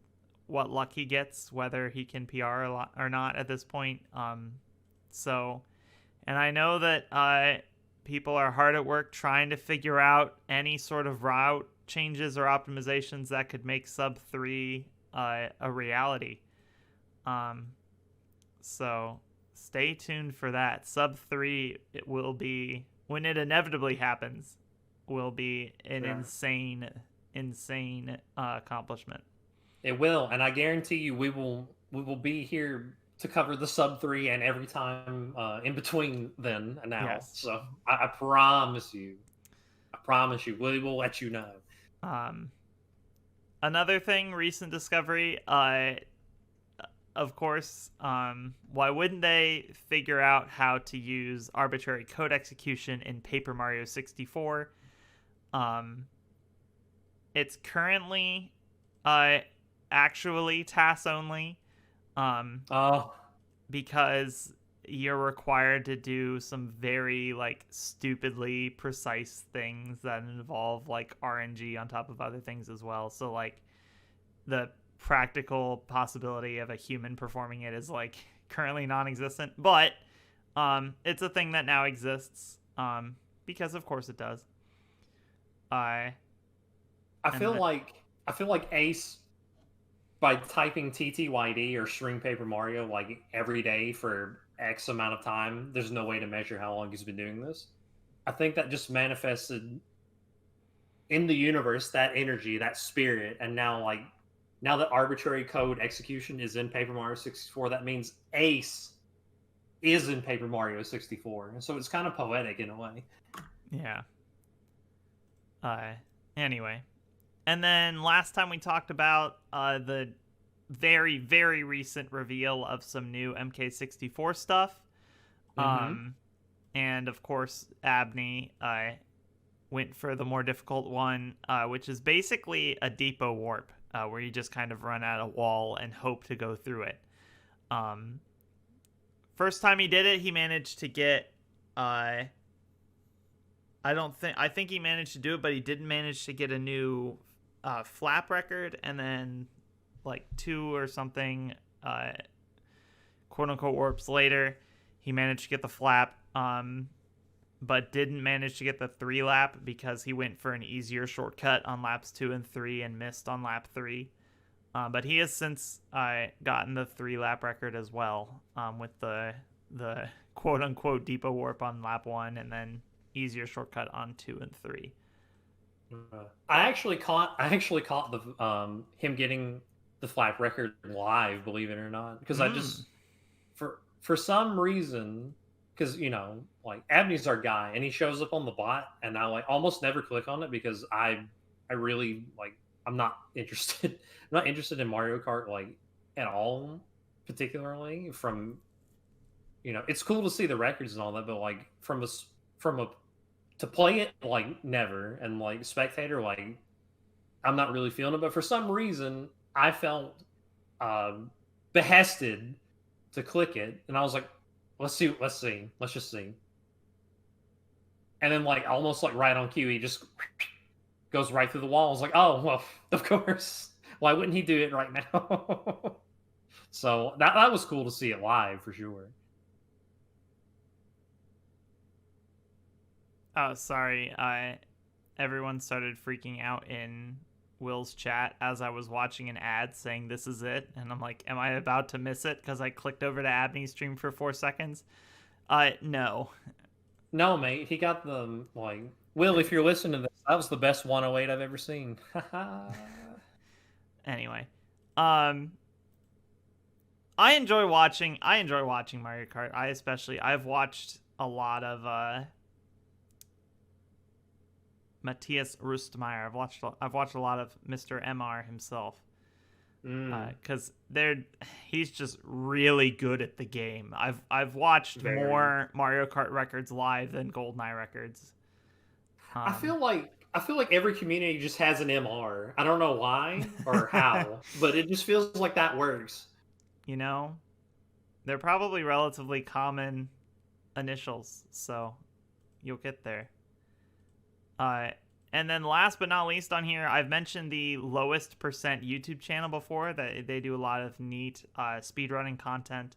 [SPEAKER 2] what luck he gets, whether he can PR or not at this point. So, and I know that people are hard at work trying to figure out any sort of route changes or optimizations that could make sub 3 a reality. So stay tuned for that. Sub 3, it will be, when it inevitably happens, will be an insane accomplishment.
[SPEAKER 3] It will, and I guarantee you we will be here to cover the sub 3 and every time in between then and now.
[SPEAKER 2] Yes.
[SPEAKER 3] So I promise you, we will let you know.
[SPEAKER 2] Another thing, recent discovery, of course, why wouldn't they figure out how to use arbitrary code execution in Paper Mario 64? It's currently actually TAS only, because you're required to do some very stupidly precise things that involve RNG on top of other things as well. So the practical possibility of a human performing it is currently non-existent, but it's a thing that now exists, because of course it does. I feel like Ace, by typing TTYD or String Paper Mario every day for X amount of time, there's no way to measure how long he's been doing this. I think that just manifested in the universe that energy, that spirit, and now that arbitrary code execution is in Paper Mario 64, that means Ace is in Paper Mario 64, and so it's kind of poetic in a way. Yeah. Anyway. And then last time we talked about the very, very recent reveal of some new MK64 stuff.
[SPEAKER 3] Mm-hmm.
[SPEAKER 2] And of course, Abney went for the more difficult one, which is basically a depot warp, where you just kind of run at a wall and hope to go through it. First time he did it, he managed to get... I think he managed to do it, but he didn't manage to get a new flap record, and then 2 or something quote-unquote warps later, he managed to get the flap, but didn't manage to get the 3 lap because he went for an easier shortcut on laps 2 and 3 and missed on lap 3. But he has since gotten the 3 lap record as well, with the quote-unquote depot warp on lap 1 and then easier shortcut on 2 and 3.
[SPEAKER 3] I actually caught the him getting the flap record live, believe it or not, because I just for some reason, because Abney's our guy and he shows up on the bot, and I almost never click on it because I really I'm not interested. I'm not interested in Mario Kart at all, particularly from it's cool to see the records and all that, but from a to play it, never, and spectator, I'm not really feeling it. But for some reason, I felt behested to click it, and I was like, let's just see. And then almost right on cue, he just goes right through the wall. I was like, oh well, of course. Why wouldn't he do it right now? So that was cool to see it live for sure.
[SPEAKER 2] Oh, sorry. Everyone started freaking out in Will's chat as I was watching an ad saying this is it, and I'm like, am I about to miss it because I clicked over to Abney's stream for 4 seconds? No,
[SPEAKER 3] mate. He got the Will, if you're listening to this, that was the best 108 I've ever seen.
[SPEAKER 2] Anyway, I enjoy watching Mario Kart. I've watched a lot of Matthias Rustmeyer. I've watched a lot of Mr. MR himself. because he's just really good at the game. I've watched more Mario Kart records live than GoldenEye records.
[SPEAKER 3] I feel like every community just has an MR. I don't know why or how, but it just feels like that works.
[SPEAKER 2] You know, they're probably relatively common initials, so you'll get there. And then last but not least on here, I've mentioned the lowest percent YouTube channel before. That they do a lot of neat speedrunning content.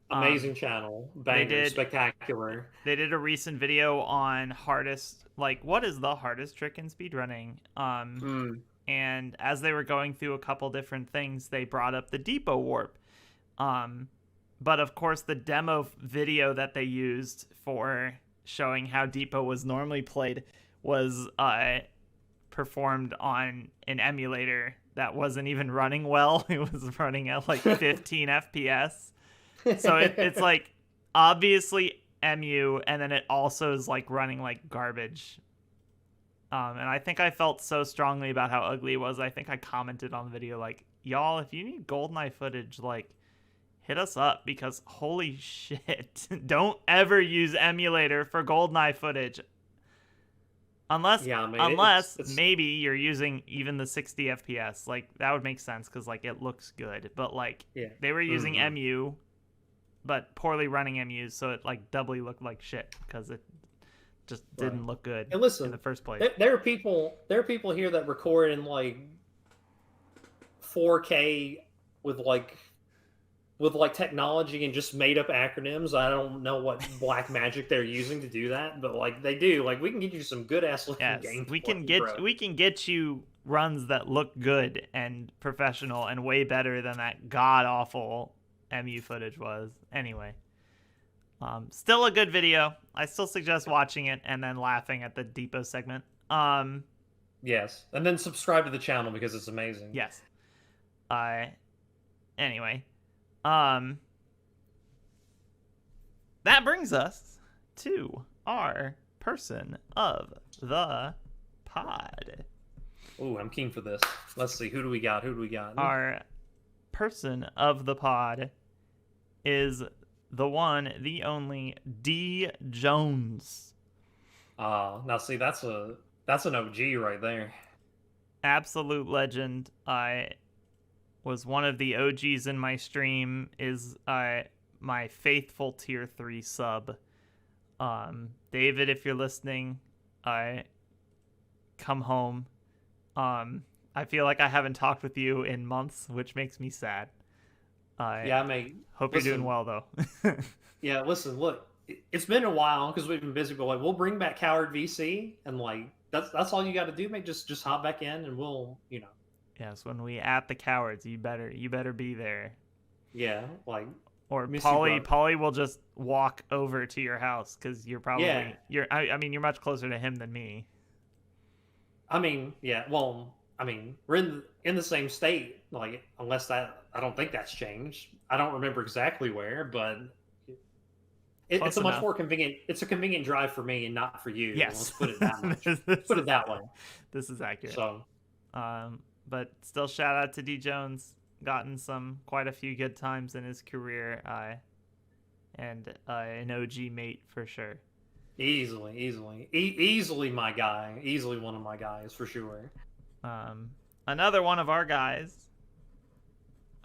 [SPEAKER 3] Amazing channel, banger, spectacular.
[SPEAKER 2] They did a recent video on hardest, like what is the hardest trick in speedrunning. And as they were going through a couple different things, they brought up the depot warp. But of course, the demo video that they used for showing how depot was normally played was performed on an emulator that wasn't even running well. It was running at like 15 FPS. So it's like obviously MU, and then it also is like running like garbage. And I think I felt so strongly about how ugly it was. I think I commented on the video like, y'all, if you need GoldenEye footage, like hit us up, because holy shit, don't ever use emulator for GoldenEye footage. Unless maybe you're using even the 60 FPS. Like, that would make sense because, like, it looks good. But, like, they were using MU, but poorly running MUs, so it, like, doubly looked like shit because it just didn't look good in the first place.
[SPEAKER 3] There are people here that record in, like, 4K with technology and just made up acronyms. I don't know what black magic they're using to do that, but like they do. Like, we can get you some good ass looking games.
[SPEAKER 2] We can get you runs that look good and professional and way better than that god awful MU footage was. Anyway, still a good video. I still suggest watching it and then laughing at the depot segment.
[SPEAKER 3] Yes, and then subscribe to the channel because it's amazing.
[SPEAKER 2] Yes. Anyway. That brings us to our person of the pod.
[SPEAKER 3] Ooh, I'm keen for this. Let's see. Who do we got?
[SPEAKER 2] Our person of the pod is the one, the only D Jones.
[SPEAKER 3] Now see, that's an OG right there.
[SPEAKER 2] Absolute legend. I was one of the OGs in my stream, is my faithful tier 3 sub. David, if you're listening, come home. I feel like I haven't talked with you in months, which makes me sad.
[SPEAKER 3] Yeah, mate.
[SPEAKER 2] Hope you're doing well, though.
[SPEAKER 3] Yeah, listen, look, it's been a while because we've been busy, but like, we'll bring back Coward VC, and like that's all you got to do, mate. Just hop back in, and we'll,
[SPEAKER 2] Yes, when we at the Cowards, you better be there.
[SPEAKER 3] Yeah, like,
[SPEAKER 2] or Pauli will just walk over to your house because you're probably you're much closer to him than me.
[SPEAKER 3] I mean, yeah, well, I mean, we're in the same state, like, unless I don't think that's changed. I don't remember exactly where, but it's a much more convenient. It's a convenient drive for me and not for you.
[SPEAKER 2] Yes,
[SPEAKER 3] let's put it that much. Put it that way.
[SPEAKER 2] This is accurate.
[SPEAKER 3] So,
[SPEAKER 2] but still, shout out to D Jones. Gotten quite a few good times in his career, and an OG mate for sure.
[SPEAKER 3] Easily my guy. Easily one of my guys for sure.
[SPEAKER 2] Another one of our guys.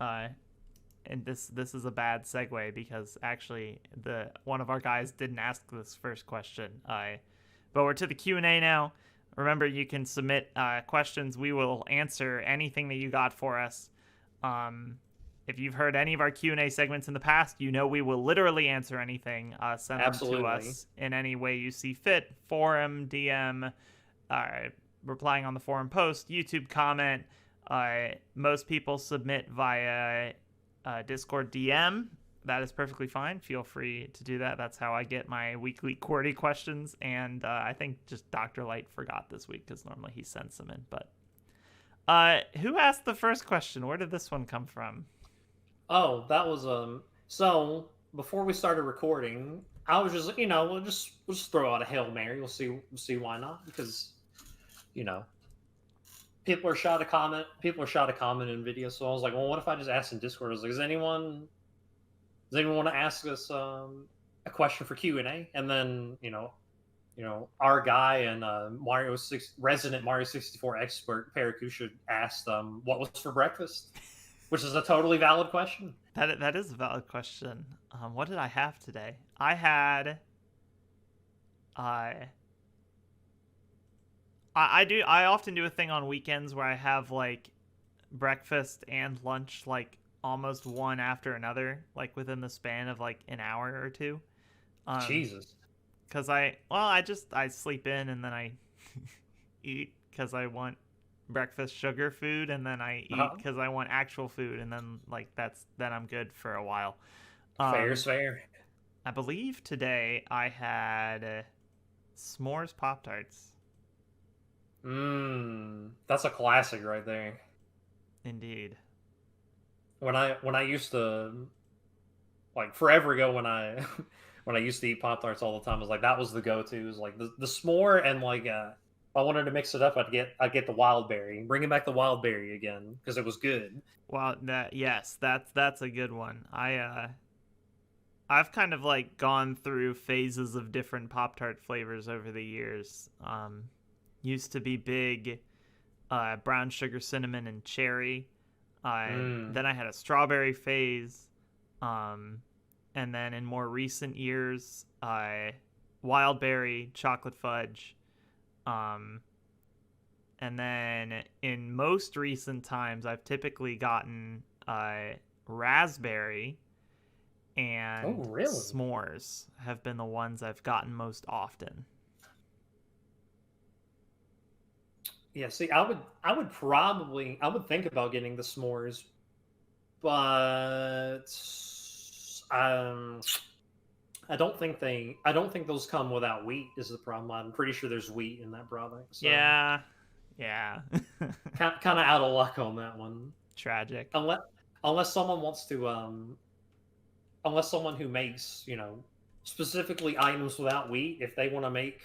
[SPEAKER 2] And this is a bad segue because actually one of our guys didn't ask this first question. But we're to the Q&A now. Remember, you can submit questions. We will answer anything that you got for us. If you've heard any of our Q&A segments in the past, you know we will literally answer anything. Send them to us in any way you see fit. Forum, DM, replying on the forum post, YouTube comment. Most people submit via Discord DM. That is perfectly fine. Feel free to do that. That's how I get my weekly QWERTY questions. And I think just Dr. Light forgot this week because normally he sends them in. But who asked the first question? Where did this one come from?
[SPEAKER 3] Oh, that was so before we started recording, I was just, we'll just throw out a Hail Mary. We'll see why not, because people are shot a comment. People are shot a comment in video. So I was like, well, what if I just asked in Discord? I was like, does anyone want to ask us a question for Q&A? And then our guy and resident Mario 64 expert Parakusha asked what was for breakfast, which is a totally valid question.
[SPEAKER 2] That is a valid question. What did I have today? I had I often do a thing on weekends where I have like breakfast and lunch like almost one after another, like within the span of like an hour or two.
[SPEAKER 3] Jesus.
[SPEAKER 2] Because I sleep in and then I eat because I want breakfast sugar food, and then I eat because I want actual food, and then like then I'm good for a while.
[SPEAKER 3] Fair's fair.
[SPEAKER 2] I believe today I had s'mores Pop-Tarts.
[SPEAKER 3] That's a classic right there.
[SPEAKER 2] Indeed.
[SPEAKER 3] When I used to, like, forever ago, when I when I used to eat Pop-Tarts all the time, it was like that was the go-to. It was like the s'more, and like if I wanted to mix it up, I'd get the wild berry, bringing back the wild berry again because it was good.
[SPEAKER 2] Well, that's a good one. I've kind of like gone through phases of different Pop-Tart flavors over the years. Used to be big brown sugar, cinnamon, and cherry. Then I had a strawberry phase. And then in more recent years, wild berry, chocolate fudge. And then in most recent times, I've typically gotten raspberry and s'mores have been the ones I've gotten most often.
[SPEAKER 3] Yeah, see, I would think about getting the s'mores, but I don't think those come without wheat is the problem. I'm pretty sure there's wheat in that product. So
[SPEAKER 2] Yeah.
[SPEAKER 3] kind of out of luck on that one.
[SPEAKER 2] Tragic.
[SPEAKER 3] Unless someone wants to unless someone who makes, specifically items without wheat, if they want to make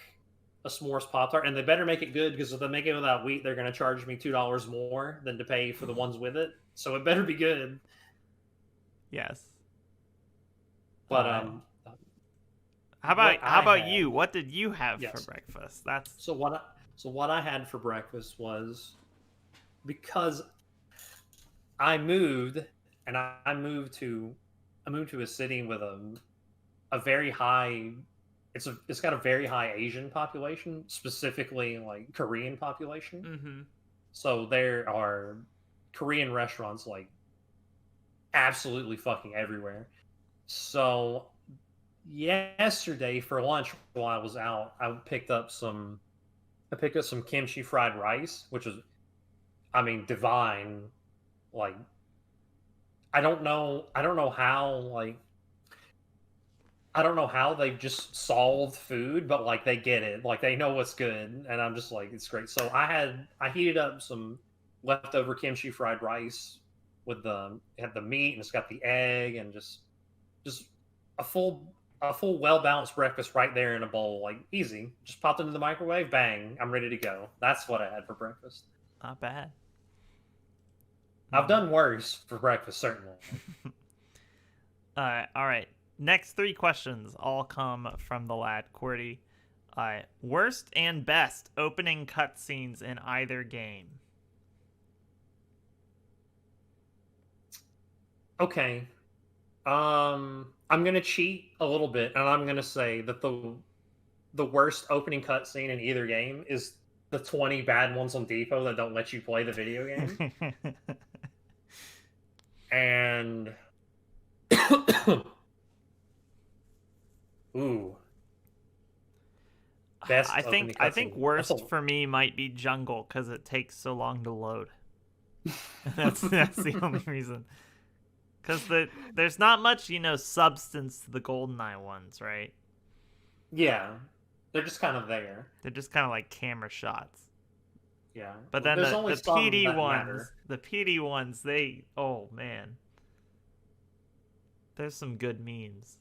[SPEAKER 3] a s'mores Pop-Tart, and they better make it good, because if they make it without wheat, they're going to charge me $2 more than to pay for the ones with it. So it better be good.
[SPEAKER 2] Yes.
[SPEAKER 3] But
[SPEAKER 2] how about you? What did you have for breakfast?
[SPEAKER 3] So what I had for breakfast was, because I moved to a city with a very high. It's got a very high Asian population, specifically like Korean population.
[SPEAKER 2] Mm-hmm.
[SPEAKER 3] So there are Korean restaurants like absolutely fucking everywhere. So yesterday for lunch, while I was out, I picked up some kimchi fried rice, which was, divine. Like, I don't know how they just solved food, but like they get it, like they know what's good, and I'm just like, it's great. So I heated up some leftover kimchi fried rice with it had the meat, and it's got the egg, and just a full well balanced breakfast right there in a bowl, like easy. Just popped into the microwave, bang, I'm ready to go. That's what I had for breakfast.
[SPEAKER 2] Not bad.
[SPEAKER 3] I've done worse for breakfast, certainly.
[SPEAKER 2] All right. Next 3 questions all come from the lad, Qwerty. Worst and best opening cutscenes in either game.
[SPEAKER 3] Okay. I'm gonna cheat a little bit, and I'm gonna say that the worst opening cutscene in either game is the 20 bad ones on Depot that don't let you play the video game. And ooh. Best
[SPEAKER 2] I think worst for me might be Jungle, because it takes so long to load. that's the only reason. Because there's not much, substance to the GoldenEye ones, right?
[SPEAKER 3] Yeah. They're just kind of there.
[SPEAKER 2] They're just kind of like camera shots.
[SPEAKER 3] Yeah.
[SPEAKER 2] But then the PD ones, oh man. There's some good memes.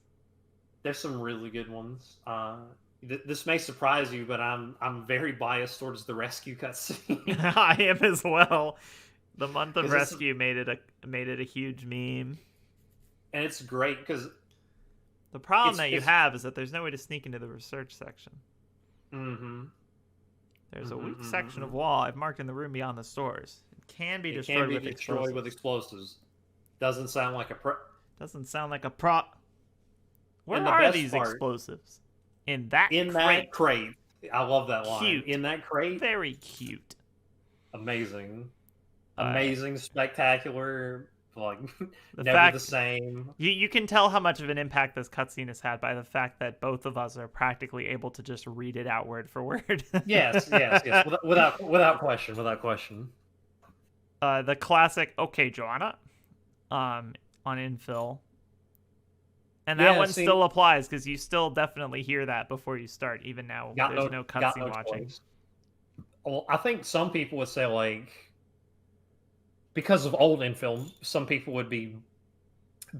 [SPEAKER 3] There's some really good ones. This may surprise you, but I'm very biased towards the rescue cutscene.
[SPEAKER 2] I am as well. The month of
[SPEAKER 3] 'Cause
[SPEAKER 2] rescue made it a huge meme.
[SPEAKER 3] and it's great because
[SPEAKER 2] The problem
[SPEAKER 3] It's-
[SPEAKER 2] that you
[SPEAKER 3] it's-
[SPEAKER 2] have is that there's no way to sneak into the research section.
[SPEAKER 3] mm-hmm,
[SPEAKER 2] There's a weak section of wall I've marked in the room beyond the stores. It can be
[SPEAKER 3] it
[SPEAKER 2] destroyed
[SPEAKER 3] can be
[SPEAKER 2] with
[SPEAKER 3] destroyed
[SPEAKER 2] explosives.
[SPEAKER 3] with explosives. Doesn't sound like a
[SPEAKER 2] Doesn't sound like a prop. Where
[SPEAKER 3] And the
[SPEAKER 2] are
[SPEAKER 3] best
[SPEAKER 2] these
[SPEAKER 3] part-
[SPEAKER 2] explosives? In that
[SPEAKER 3] in
[SPEAKER 2] crate.
[SPEAKER 3] that crate. I love that line.
[SPEAKER 2] Cute.
[SPEAKER 3] In that crate,
[SPEAKER 2] Very cute.
[SPEAKER 3] amazing,
[SPEAKER 2] Uh,
[SPEAKER 3] amazing, spectacular. Like
[SPEAKER 2] The
[SPEAKER 3] never
[SPEAKER 2] fact
[SPEAKER 3] the same.
[SPEAKER 2] you can tell how much of an impact this cutscene has had by the fact that both of us are practically able to just read it out word for word.
[SPEAKER 3] Yes, without question.
[SPEAKER 2] The classic "Okay, Joanna," on infill, and that
[SPEAKER 3] Yeah,
[SPEAKER 2] one
[SPEAKER 3] see-
[SPEAKER 2] still applies because you still definitely hear that before you start, even now there's no
[SPEAKER 3] got
[SPEAKER 2] cutscene watching.
[SPEAKER 3] choice. Well, I think some people would say like because of old infill, some people would be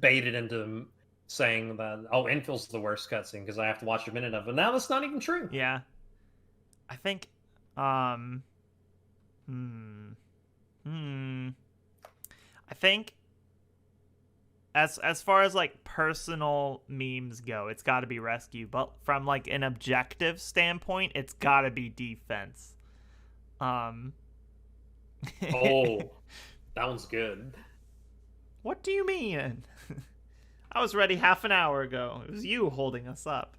[SPEAKER 3] baited into saying that infill's the worst cutscene because I have to watch a minute of it. Now that's not even true.
[SPEAKER 2] Yeah, I think. I think as far as like personal memes go, it's got to be rescue. But from like an objective standpoint, it's got to be defense.
[SPEAKER 3] Oh, that one's good.
[SPEAKER 2] What do you mean? I was ready half an hour ago. It was you holding us up.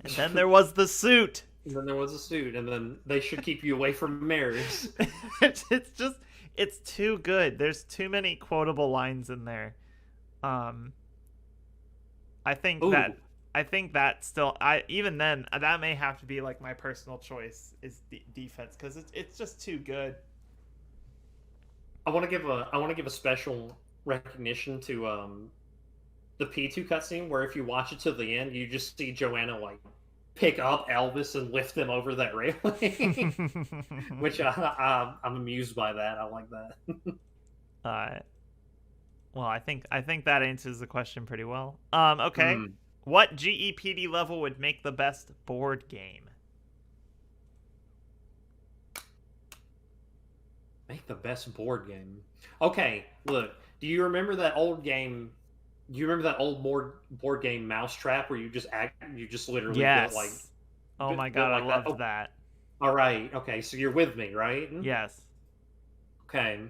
[SPEAKER 2] And then there was the suit.
[SPEAKER 3] And then there was a suit, and then they should keep you away from mirrors.
[SPEAKER 2] It's too good. There's too many quotable lines in there. I think
[SPEAKER 3] Ooh.
[SPEAKER 2] that still even then that may have to be like my personal choice is defense because it's just too good.
[SPEAKER 3] I want to give a special recognition to the P2 cutscene where if you watch it to the end, you just see Joanna like pick up Elvis and lift him over that railing, which I'm amused by that. I like that.
[SPEAKER 2] Well, I think that answers the question pretty well. Okay. What GEPD level would make the best board game?
[SPEAKER 3] Make the best board game. Okay, look. Do you remember that old game? Do you remember that old board game Mousetrap where you just literally
[SPEAKER 2] Yes.
[SPEAKER 3] built, like
[SPEAKER 2] Oh my
[SPEAKER 3] built
[SPEAKER 2] god,
[SPEAKER 3] like
[SPEAKER 2] I
[SPEAKER 3] that?
[SPEAKER 2] loved
[SPEAKER 3] Oh.
[SPEAKER 2] that.
[SPEAKER 3] All right. Okay, so you're with me, right?
[SPEAKER 2] Yes.
[SPEAKER 3] Okay.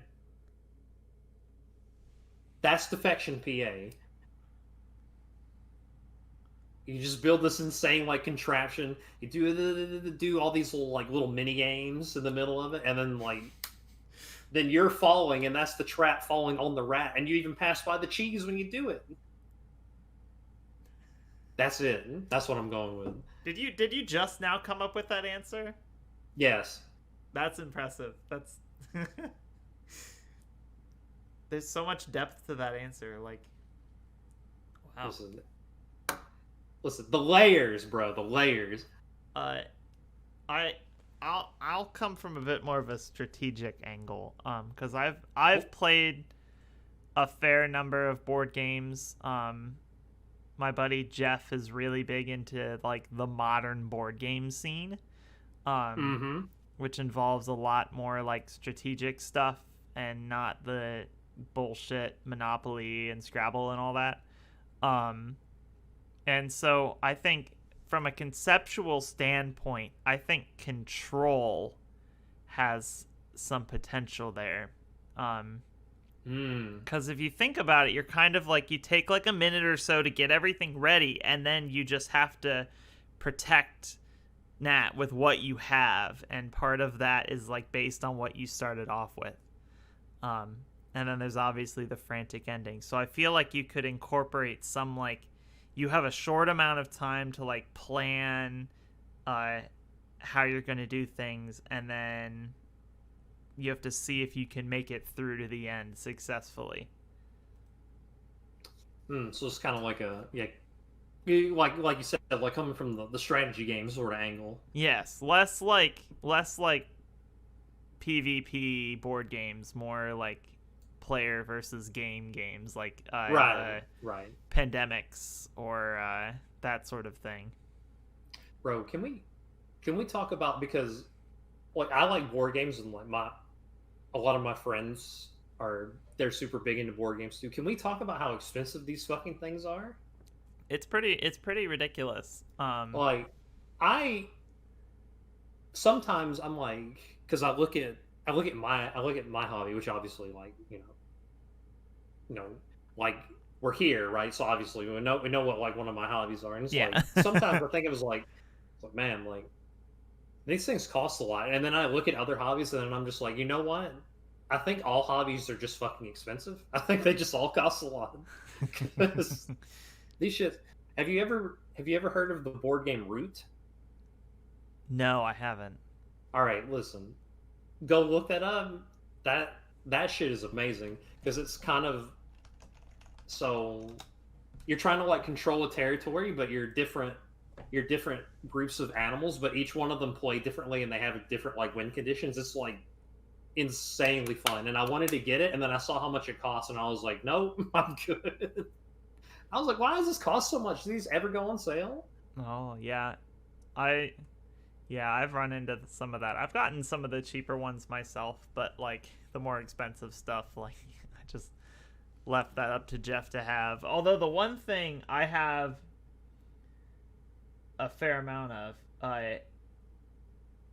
[SPEAKER 3] That's Defection PA. You just build this insane like contraption. You do all these little mini games in the middle of it, and then you're falling, and that's the trap falling on the rat, and you even pass by the cheese when you do it. That's it. That's what I'm going with.
[SPEAKER 2] Did you just now come up with that answer?
[SPEAKER 3] Yes.
[SPEAKER 2] That's impressive. That's There's so much depth to that answer. Like, wow.
[SPEAKER 3] Listen, the layers, bro. The layers.
[SPEAKER 2] I'll come from a bit more of a strategic angle, because I've played a fair number of board games. My buddy Jeff is really big into like the modern board game scene, which involves a lot more like strategic stuff and not the bullshit Monopoly and Scrabble and all that. And so I think from a conceptual standpoint, I think Control has some potential there. Because if you think about it, you're kind of like, you take like a minute or so to get everything ready, and then you just have to protect Nat with what you have, and part of that is like based on what you started off with. And then there's obviously the frantic ending. So I feel like you could incorporate some like, you have a short amount of time to like plan how you're going to do things, and then you have to see if you can make it through to the end successfully.
[SPEAKER 3] So it's kind of like like you said, like coming from the strategy game sort of angle.
[SPEAKER 2] Yes, less like PvP board games, more like player versus game games, like
[SPEAKER 3] right.
[SPEAKER 2] Pandemics or that sort of thing.
[SPEAKER 3] Bro, can we talk about, because like I like board games, and like a lot of my friends they're super big into board games too. Can we talk about how expensive these fucking things are?
[SPEAKER 2] It's pretty ridiculous.
[SPEAKER 3] Like, I sometimes I'm like, because I look at my hobby, which obviously, like, like, we're here, right? So obviously we know what like one of my hobbies are, and it's
[SPEAKER 2] Yeah.
[SPEAKER 3] like sometimes I think it was like, man, like these things cost a lot, and then I look at other hobbies and I'm just like, you know what? I think all hobbies are just fucking expensive. I think they just all cost a lot. 'Cause these shit. Have you ever heard of the board game Root?
[SPEAKER 2] No, I haven't.
[SPEAKER 3] All right, listen. Go look that up. That shit is amazing, because it's kind of, so you're trying to like control a territory, but you're different groups of animals, but each one of them play differently and they have different like win conditions. It's like insanely fun, and I wanted to get it, and then I saw how much it costs, and I was like, nope, I'm good. I was like, why does this cost so much? Do these ever go on sale?
[SPEAKER 2] Oh yeah, I've run into some of that. I've gotten some of the cheaper ones myself, but like the more expensive stuff, like I just left that up to Jeff to have. Although the one thing I have a fair amount of, a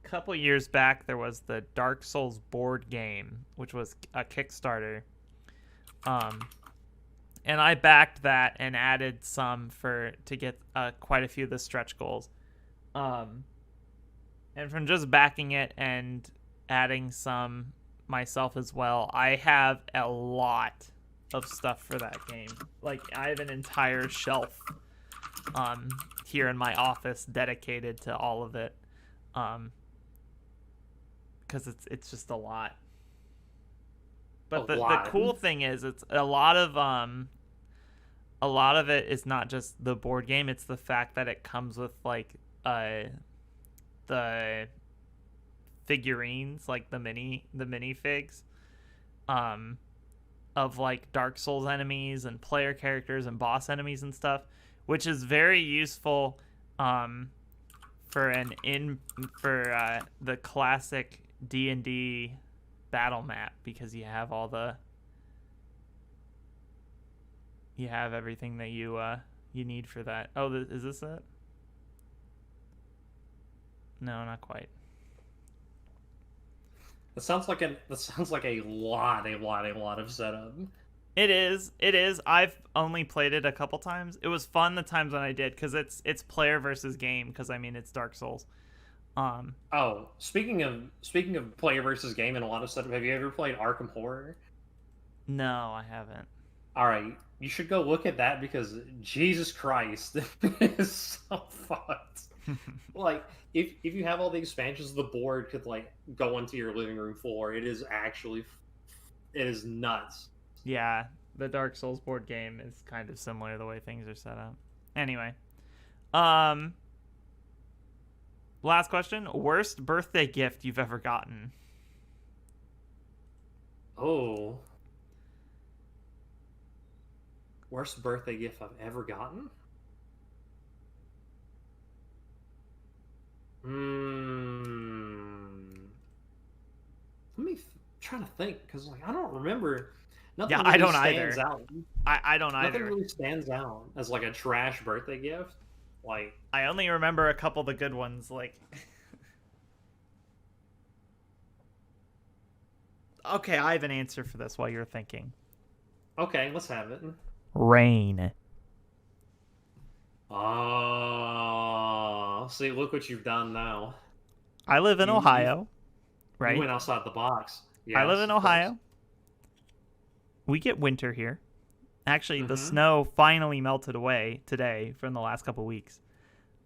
[SPEAKER 2] couple years back there was the Dark Souls board game, which was a Kickstarter. And I backed that and added some to get quite a few of the stretch goals. And from just backing it and adding some myself as well, I have a lot of stuff for that game. Like, I have an entire shelf here in my office dedicated to all of it, because it's just a lot. But the cool thing is, it's a lot of it is not just the board game. It's the fact that it comes with like the figurines, like the minifigs, of like Dark Souls enemies and player characters and boss enemies and stuff, which is very useful for the classic D&D battle map, because you have everything that you need for that. Oh, is this it? No, not quite.
[SPEAKER 3] That sounds like a lot of setup.
[SPEAKER 2] It is. I've only played it a couple times. It was fun the times when I did, because it's player versus game, because I mean it's Dark Souls.
[SPEAKER 3] Oh, speaking of player versus game and a lot of setup, have you ever played Arkham Horror?
[SPEAKER 2] No, I haven't.
[SPEAKER 3] All right, you should go look at that, because Jesus Christ, it is so fucked. Like, if you have all the expansions, the board could like go into your living room floor. It is nuts.
[SPEAKER 2] Yeah, the Dark Souls board game is kind of similar the way things are set up. Anyway, last question: worst birthday gift you've ever gotten?
[SPEAKER 3] Oh, worst birthday gift I've ever gotten? Let me try to think, because like I don't remember. Nothing
[SPEAKER 2] Yeah,
[SPEAKER 3] really
[SPEAKER 2] I don't
[SPEAKER 3] stands
[SPEAKER 2] either.
[SPEAKER 3] out.
[SPEAKER 2] I don't either.
[SPEAKER 3] Nothing really stands out as like a trash birthday gift. Like,
[SPEAKER 2] I only remember a couple of the good ones. Like, okay, I have an answer for this while you're thinking.
[SPEAKER 3] okay, let's have it.
[SPEAKER 2] Rain.
[SPEAKER 3] Oh, see, look what you've done now.
[SPEAKER 2] I live in Ohio, right?
[SPEAKER 3] You went outside the box.
[SPEAKER 2] I live
[SPEAKER 3] Yes,
[SPEAKER 2] in
[SPEAKER 3] of course.
[SPEAKER 2] Ohio. We get winter here. Actually, the snow finally melted away today from the last couple weeks.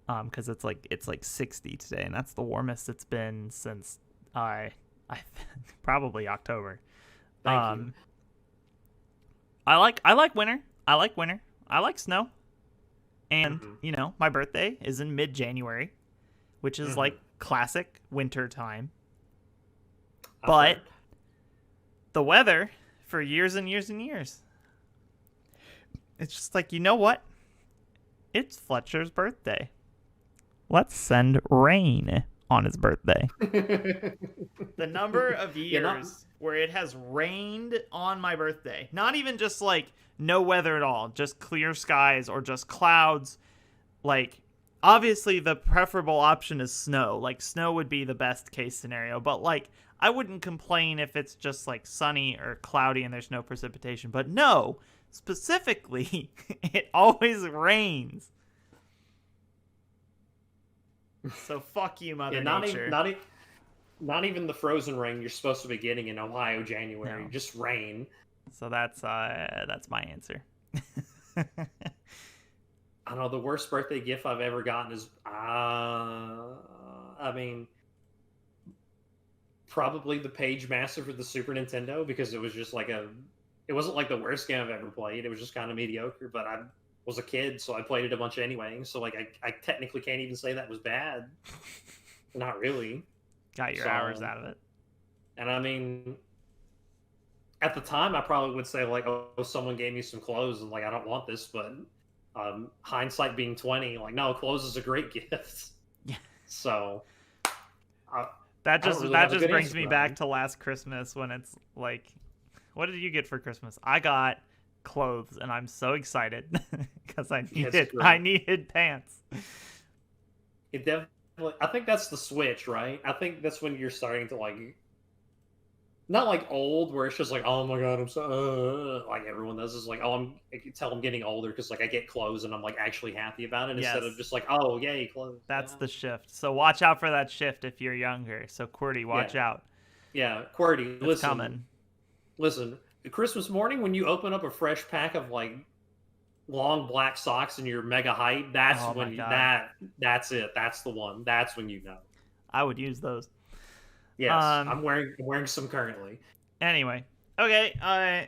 [SPEAKER 2] Because it's like 60 today, and that's the warmest it's been since I probably October.
[SPEAKER 3] Thank you.
[SPEAKER 2] I like winter. I like winter. I like snow. And my birthday is in mid-January, which is like classic winter time. But the weather for years and years and years, it's just like, you know what? It's Fletcher's birthday. let's send rain on his birthday. The number of years where it has rained on my birthday, not even just like no weather at all, just clear skies or just clouds. Like, obviously the preferable option is snow. Like, snow would be the best case scenario, but like, I wouldn't complain if it's just like sunny or cloudy and there's no precipitation. But no, specifically, it always rains. So fuck you, Mother Nature.
[SPEAKER 3] Not even the frozen rain you're supposed to be getting in Ohio January. No. Just rain.
[SPEAKER 2] So that's my answer.
[SPEAKER 3] I don't know. The worst birthday gift I've ever gotten is, I mean, probably the Page Master for the Super Nintendo, because it was just like it wasn't like the worst game I've ever played. It was just kind of mediocre, but I was a kid, so I played it a bunch anyway. So like, I technically can't even say that was bad. Not really.
[SPEAKER 2] Got your hours out of it.
[SPEAKER 3] And I mean, at the time, I probably would say like, oh, someone gave me some clothes, and like, I don't want this, but hindsight being 20, like, no, clothes is a great gift.
[SPEAKER 2] Yeah.
[SPEAKER 3] So
[SPEAKER 2] that just brings me back to last Christmas, when it's like, what did you get for Christmas? I got clothes, and I'm so excited because I needed pants.
[SPEAKER 3] It definitely. I think that's the switch, right? I think that's when you're starting to like, not like old, where it's just like, oh my god, I'm so like everyone does. Is like, oh, I can tell I'm getting older because like I get clothes and I'm like actually happy about it, instead of just like, oh yay, clothes.
[SPEAKER 2] That's the shift. So watch out for that shift if you're younger. So QWERTY, watch out.
[SPEAKER 3] Yeah, QWERTY, listen.
[SPEAKER 2] Coming.
[SPEAKER 3] Listen, the Christmas morning when you open up a fresh pack of like long black socks and you're mega hype, that's that's it. That's the one. That's when you know.
[SPEAKER 2] I would use those.
[SPEAKER 3] Yes, I'm wearing some currently.
[SPEAKER 2] Anyway, okay,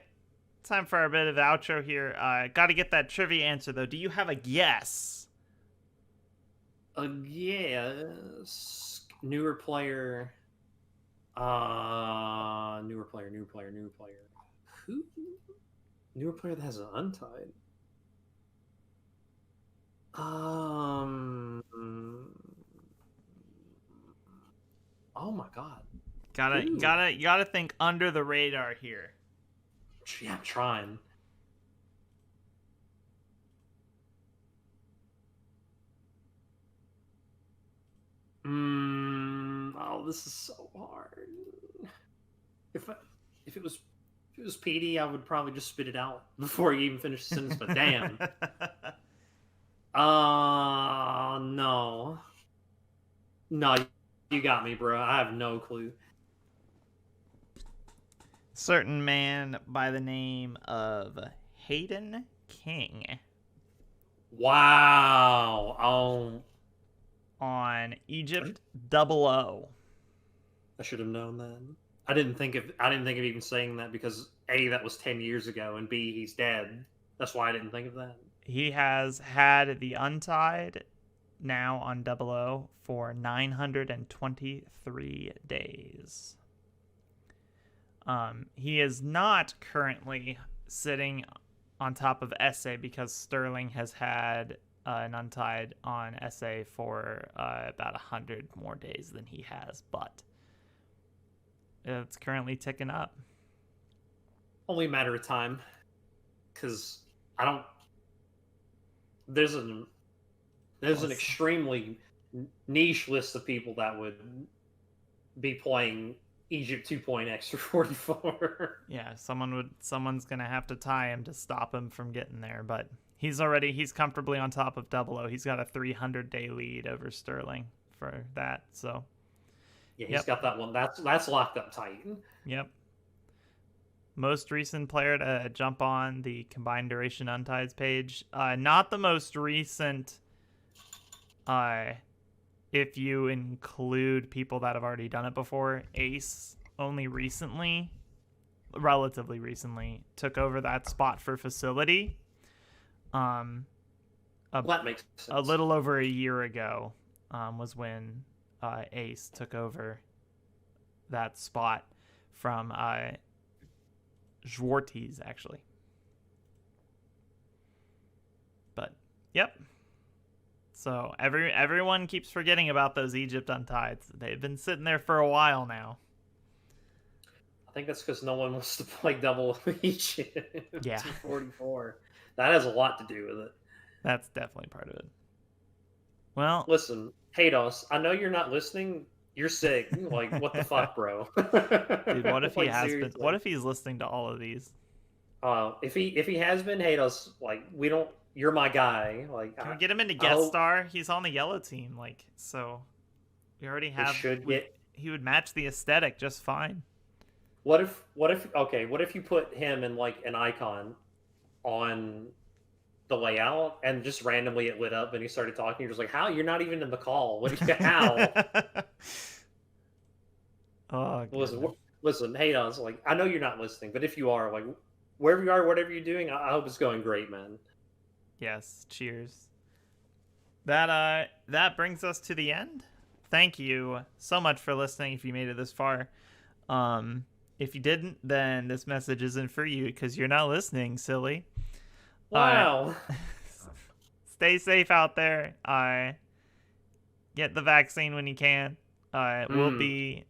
[SPEAKER 2] time for a bit of the outro here. Got to get that trivia answer though. Do you have a guess?
[SPEAKER 3] A guess. Newer player. Newer player. Who? Newer player that has an untied. Oh my god.
[SPEAKER 2] You gotta think under the radar here.
[SPEAKER 3] Yeah, I'm trying. Oh, this is so hard. If it was PD, I would probably just spit it out before you even finish the sentence, but damn. No. No, you got me, bro. I have no clue.
[SPEAKER 2] Certain man by the name of Hayden King.
[SPEAKER 3] Wow. Oh.
[SPEAKER 2] On Egypt 00.
[SPEAKER 3] I should have known that. I didn't think of even saying that because A, that was 10 years ago, and B, he's dead. That's why I didn't think of that.
[SPEAKER 2] He has had the Untied now on 00 for 923 days. He is not currently sitting on top of SA because Sterling has had an Untied on SA for about 100 more days than he has, but it's currently ticking up.
[SPEAKER 3] Only a matter of time, because there's an extremely niche list of people that would be playing Egypt 2.x for 44.
[SPEAKER 2] Yeah, someone's gonna have to tie him to stop him from getting there, but he's comfortably on top of 00. He's got a 300-day lead over Sterling for that. So
[SPEAKER 3] yeah, he's got that one. That's locked up tight.
[SPEAKER 2] Yep. Most recent player to jump on the combined duration unties page. Not the most recent, if you include people that have already done it before. Ace only relatively recently, took over that spot for Facility.
[SPEAKER 3] That makes sense.
[SPEAKER 2] A little over a year ago was when Ace took over that spot from Zwarties, actually. But, yep. So everyone keeps forgetting about those Egypt Untieds. They've been sitting there for a while now.
[SPEAKER 3] I think that's because no one wants to play double Egypt.
[SPEAKER 2] Yeah.
[SPEAKER 3] 244. That has a lot to do with it.
[SPEAKER 2] That's definitely part of it. Well,
[SPEAKER 3] listen, Hados, I know you're not listening. You're sick. Like, what the fuck, bro?
[SPEAKER 2] dude, what if he
[SPEAKER 3] Like,
[SPEAKER 2] has
[SPEAKER 3] seriously.
[SPEAKER 2] been? What if he's listening to all of these?
[SPEAKER 3] If he has been, Hados, like, we don't. You're my guy. Like,
[SPEAKER 2] Can we get him into guest star? He's on the yellow team, like, so we already have. He would match the aesthetic just fine.
[SPEAKER 3] What if you put him in like an icon on the layout and just randomly it lit up and he started talking? You're just like, how? You're not even in the call. What? How?
[SPEAKER 2] Oh,
[SPEAKER 3] listen, Hados, like, I know you're not listening, but if you are, like, wherever you are, whatever you're doing, I hope it's going great, man.
[SPEAKER 2] Yes, cheers. That brings us to the end. Thank you so much for listening if you made it this far. If you didn't, then this message isn't for you because you're not listening, silly.
[SPEAKER 3] Wow.
[SPEAKER 2] Stay safe out there. Get the vaccine when you can. We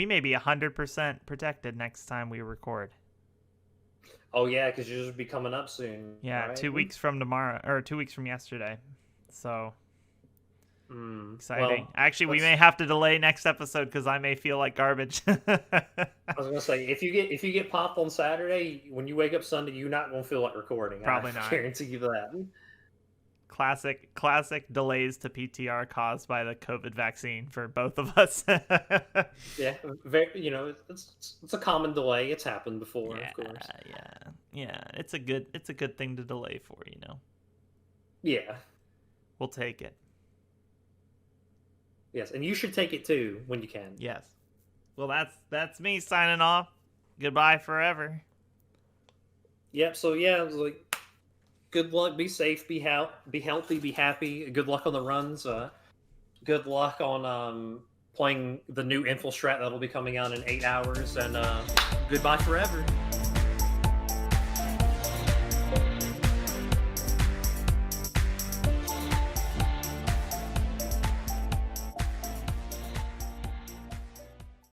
[SPEAKER 2] may be 100% protected next time we record.
[SPEAKER 3] Oh yeah, because yours will be coming up soon.
[SPEAKER 2] Yeah,
[SPEAKER 3] right?
[SPEAKER 2] 2 weeks from tomorrow, or 2 weeks from yesterday. So exciting.
[SPEAKER 3] Well,
[SPEAKER 2] actually, we may have to delay next episode because I may feel like garbage.
[SPEAKER 3] I was gonna say, if you get popped on Saturday, when you wake up Sunday, you're not gonna feel like recording.
[SPEAKER 2] Probably
[SPEAKER 3] I
[SPEAKER 2] not.
[SPEAKER 3] Guarantee you that.
[SPEAKER 2] Classic delays to PTR caused by the COVID vaccine for both of us.
[SPEAKER 3] Yeah, it's a common delay. It's happened before, of course.
[SPEAKER 2] Yeah. It's a good thing to delay for, you know.
[SPEAKER 3] Yeah.
[SPEAKER 2] We'll take it.
[SPEAKER 3] Yes, and you should take it too when you can.
[SPEAKER 2] Yes. Well, that's me signing off. Goodbye forever.
[SPEAKER 3] Yep. So yeah, it was like, good luck. Be safe. Be healthy. Be happy. Good luck on the runs. Good luck on playing the new info strat that'll be coming out in 8 hours. And goodbye forever.